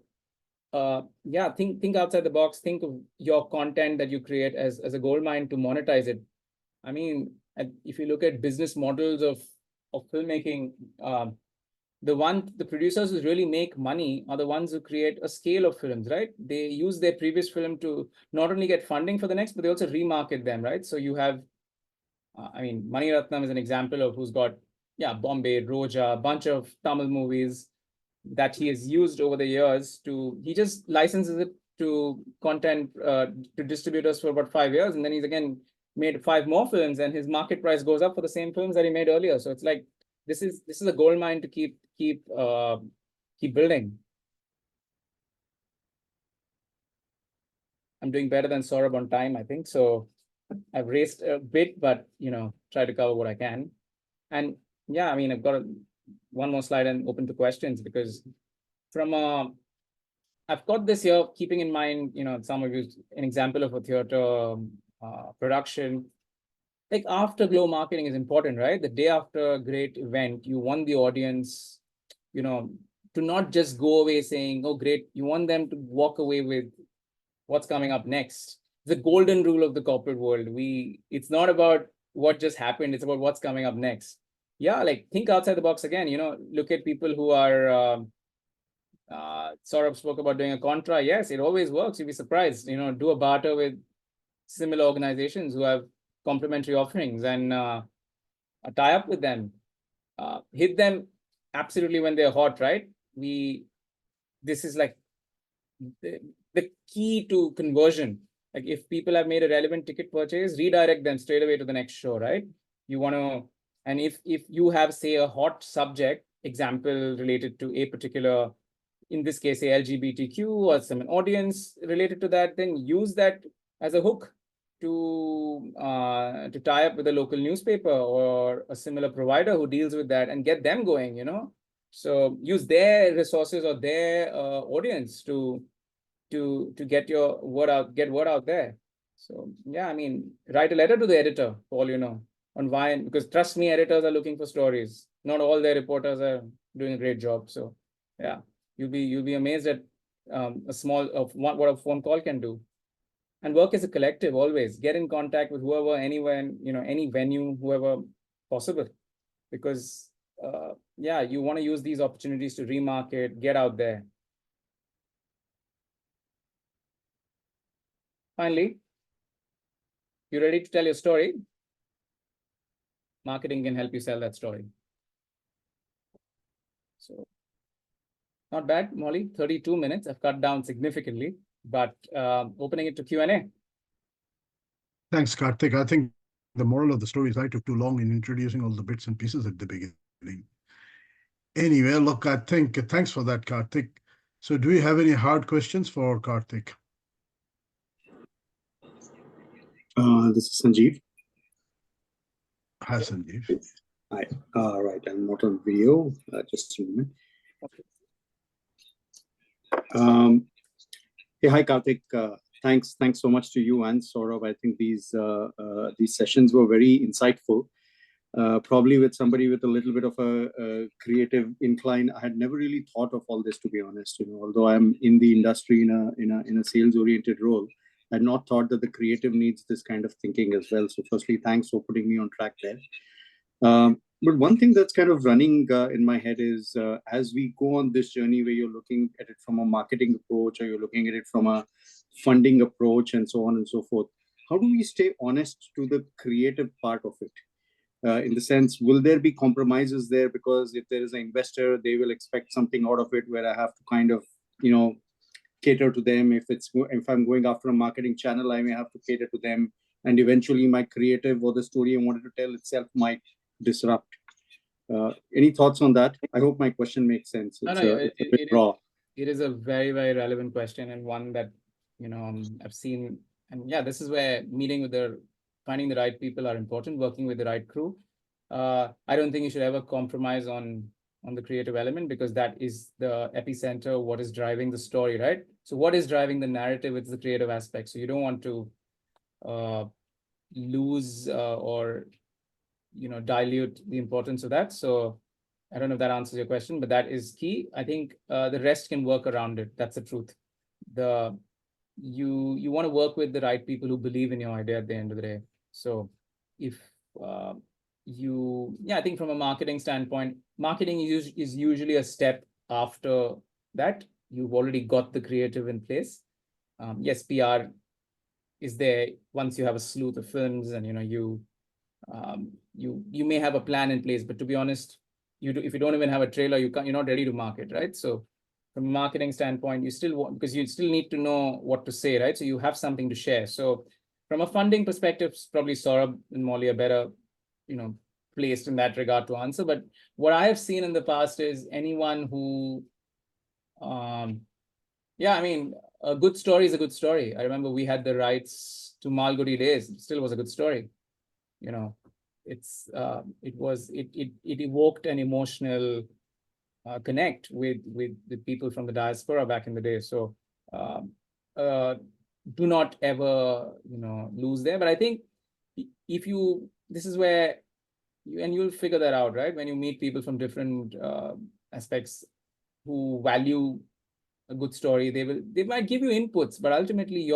think outside the box. Think of your content that you create as a goldmine to monetize it. I mean, if you look at business models of filmmaking, the producers who really make money are the ones who create a scale of films, right? They use their previous film to not only get funding for the next, but they also remarket them, right? So you have, I mean, Mani Ratnam is an example of who's got, Bombay, Roja, a bunch of Tamil movies that he has used over the years he just licenses it to content, to distributors for about 5 years. And then he's again made 5 more films and his market price goes up for the same films that he made earlier. So it's like, this is a gold mine to keep building. I'm doing better than Saurabh on time, I think. So I've raced a bit, but try to cover what I can. And yeah, I mean, I've got one more slide and open to questions, because I've got this here, keeping in mind, some of you, an example of a theater production. Like, afterglow marketing is important, right? The day after a great event, you want the audience, to not just go away saying, oh, great. You want them to walk away with what's coming up next. The golden rule of the corporate world. It's not about what just happened. It's about what's coming up next. Yeah, like, think outside the box again. Look at people who are, Saurabh spoke about doing a contra. Yes, it always works. You'd be surprised. Do a barter with similar organizations who have complementary offerings and tie up with them. Hit them absolutely when they're hot, right? This is like the key to conversion. Like, if people have made a relevant ticket purchase, redirect them straight away to the next show, right? You want to, and if you have, say, a hot subject, example related to a particular, in this case, say LGBTQ or some audience related to that, then use that as a hook to tie up with a local newspaper or a similar provider who deals with that and get them going, So use their resources or their audience to get your word out there. So yeah, I mean, write a letter to the editor, Paul, on why, because trust me, editors are looking for stories. Not all their reporters are doing a great job. So yeah, you'll be amazed at what a phone call can do. And work as a collective. Always get in contact with whoever, anywhere, any venue, whoever possible, because you want to use these opportunities to remarket, get out there. Finally, you ready to tell your story? Marketing can help you sell that story. So not bad, Molly, 32 minutes. I've cut down significantly, but opening it to Q&A. Thanks, Kartik. I think the moral of the story is I took too long in introducing all the bits and pieces at the beginning. Anyway, look, I think thanks for that, Kartik. So do we have any hard questions for Kartik? This is Sanjeev. Hi, Sanjeev. Hi. Right, I'm not on video. Just a moment. Hey, hi, Kartik. Thanks so much to you and Saurabh. I think these sessions were very insightful. Probably with somebody with a little bit of a creative incline, I had never really thought of all this, to be honest. Although I'm in the industry in a sales-oriented role, I had not thought that the creative needs this kind of thinking as well. So, firstly, thanks for putting me on track there. But one thing that's kind of running in my head is as we go on this journey where you're looking at it from a marketing approach or you're looking at it from a funding approach and so on and so forth, how do we stay honest to the creative part of it? In the sense, will there be compromises there? Because if there is an investor, they will expect something out of it where I have to kind of, cater to them. If I'm going after a marketing channel, I may have to cater to them. And eventually my creative or the story I wanted to tell itself might disrupt. Any thoughts on that? I hope my question makes sense. It's a bit raw. It is a very, very relevant question, and one that, I've seen. And yeah, this is where finding the right people are important, working with the right crew. I don't think you should ever compromise on the creative element, because that is the epicenter of what is driving the story, right? So what is driving the narrative? It's the creative aspect. So you don't want to lose or dilute the importance of that. So I don't know if that answers your question, but that is key. I think the rest can work around it. That's the truth. You want to work with the right people who believe in your idea at the end of the day. So if I think from a marketing standpoint, marketing is usually a step after that. You've already got the creative in place. Yes, PR is there once you have a slew of films, and you may have a plan in place, but to be honest, if you don't even have a trailer, you're not ready to market, right? So from a marketing standpoint, you still want, because you still need to know what to say, right? So you have something to share. So from a funding perspective, probably Saurabh and Molly are better, placed in that regard to answer. But what I have seen in the past is anyone who, yeah, I mean, a good story is a good story. I remember we had the rights to Malgudi Days. It still was a good story. It evoked an emotional connect with the people from the diaspora back in the day. So do not ever lose there. But I think this is where you'll figure that out, right? When you meet people from different aspects who value a good story, they might give you inputs, but ultimately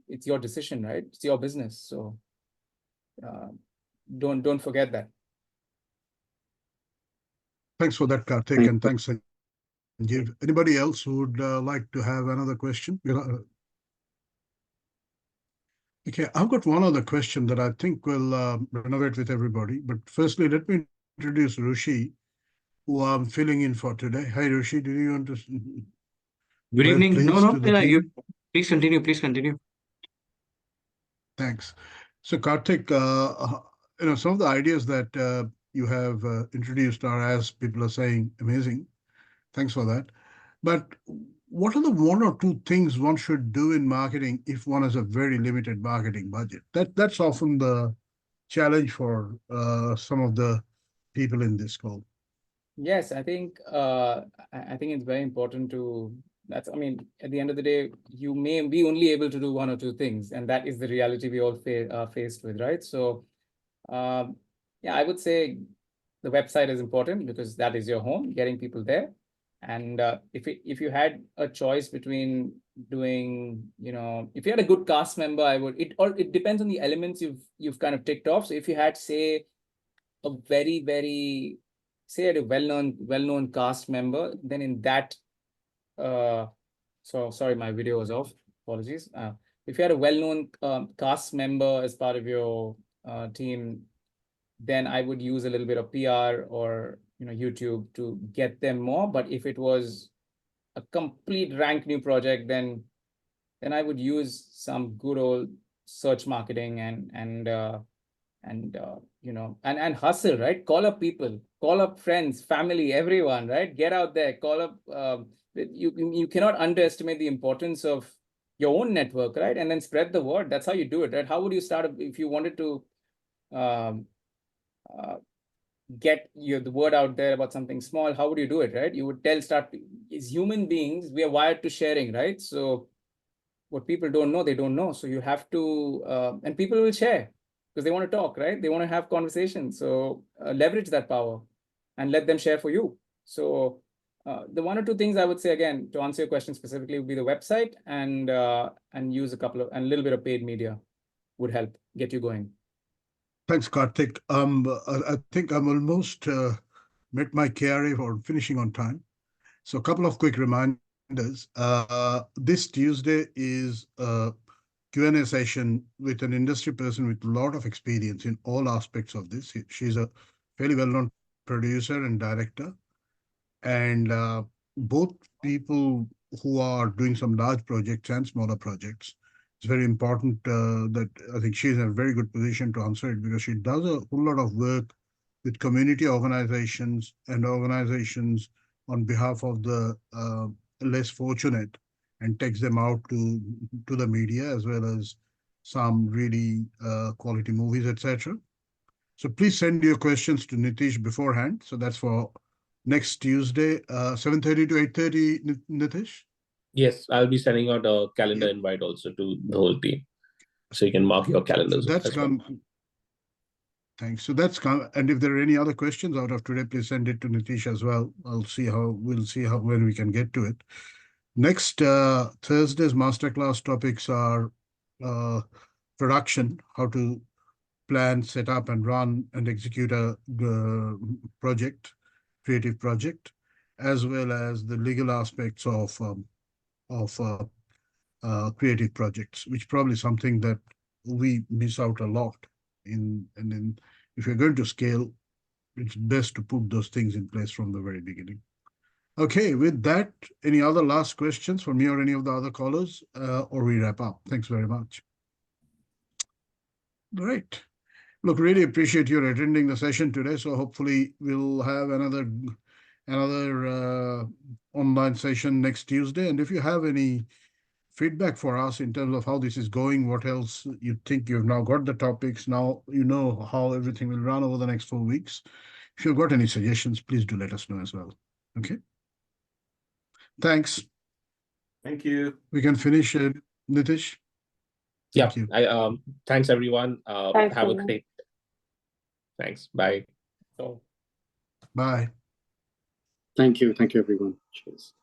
it's your decision, right? It's your business. So don't forget that. Thanks for that, Kartik, and thanks, Sanjeev. Anybody else who would like to have another question? Okay, I've got one other question that I think will renovate with everybody. But firstly, let me introduce Rushi, who I'm filling in for today. Hi, Rushi. Do you want to? Good evening. No, to the team? Please continue. Please continue. Thanks. So, Kartik, some of the ideas that you have introduced are, as people are saying, amazing. Thanks for that. But what are the one or two things one should do in marketing if one has a very limited marketing budget? That's often the challenge for some of the people in this call. Yes, I think it's very important to. At the end of the day, you may be only able to do one or two things, and that is the reality we all are faced with, right? So, yeah, I would say the website is important because that is your home, getting people there. And if you had a choice between doing, if you had a good cast member, it depends on the elements you've kind of ticked off. So if you had, say, a very, very, say, a well-known cast member, then in that, so sorry, my video was off. Apologies. If you had a well-known cast member as part of your team, then I would use a little bit of PR or YouTube to get them more. But if it was a complete rank new project, then I would use some good old search marketing and hustle, right? Call up people, call up friends, family, everyone, right? Get out there, call up. You cannot underestimate the importance of your own network, right? And then spread the word. That's how you do it, right? How would you start if you wanted to get the word out there about something small? How would you do it, right? You would as human beings, we are wired to sharing, right? So what people don't know, they don't know. So you have to, and people will share because they want to talk, right? They want to have conversations. So leverage that power and let them share for you. So the one or two things I would say, again, to answer your question specifically, would be the website and use a little bit of paid media would help get you going. Thanks, Kartik. I think I'm almost met my KRA for finishing on time. So a couple of quick reminders. This Tuesday is a Q&A session with an industry person with a lot of experience in all aspects of this. She's a fairly well-known producer and director. And both people who are doing some large projects and smaller projects. It's very important that I think she's in a very good position to answer it because she does a whole lot of work with community organizations and organizations on behalf of the less fortunate and takes them out to the media as well as some really quality movies, etc. So please send your questions to Nitish beforehand. So that's for next Tuesday, 7:30 to 8:30, Nitish? Yes, I'll be sending out a calendar invite also to the whole team. So you can mark your calendars. So that's come. Thanks. So that's come. And if there are any other questions out of today, please send it to Nitish as well. We'll see how when we can get to it. Next Thursday's masterclass topics are production, how to plan, set up and run and execute a project, creative project, as well as the legal aspects of creative projects, which probably something that we miss out a lot in. And then if you're going to scale, it's best to put those things in place from the very beginning. Okay, with that, any other last questions from me or any of the other callers, or we wrap up? Thanks very much. Great. Look, really appreciate your attending the session today. So hopefully we'll have another online session next Tuesday. And if you have any feedback for us in terms of how this is going, what else you think you've now got the topics, now you know how everything will run over the next 4 weeks. If you've got any suggestions, please do let us know as well. Okay. Thanks. Thank you. We can finish it, Nitish. Yeah. Thank you. Thanks everyone. Thanks, Have a everyone. great. Thanks. Bye. So. Bye. Thank you. Thank you, everyone. Cheers.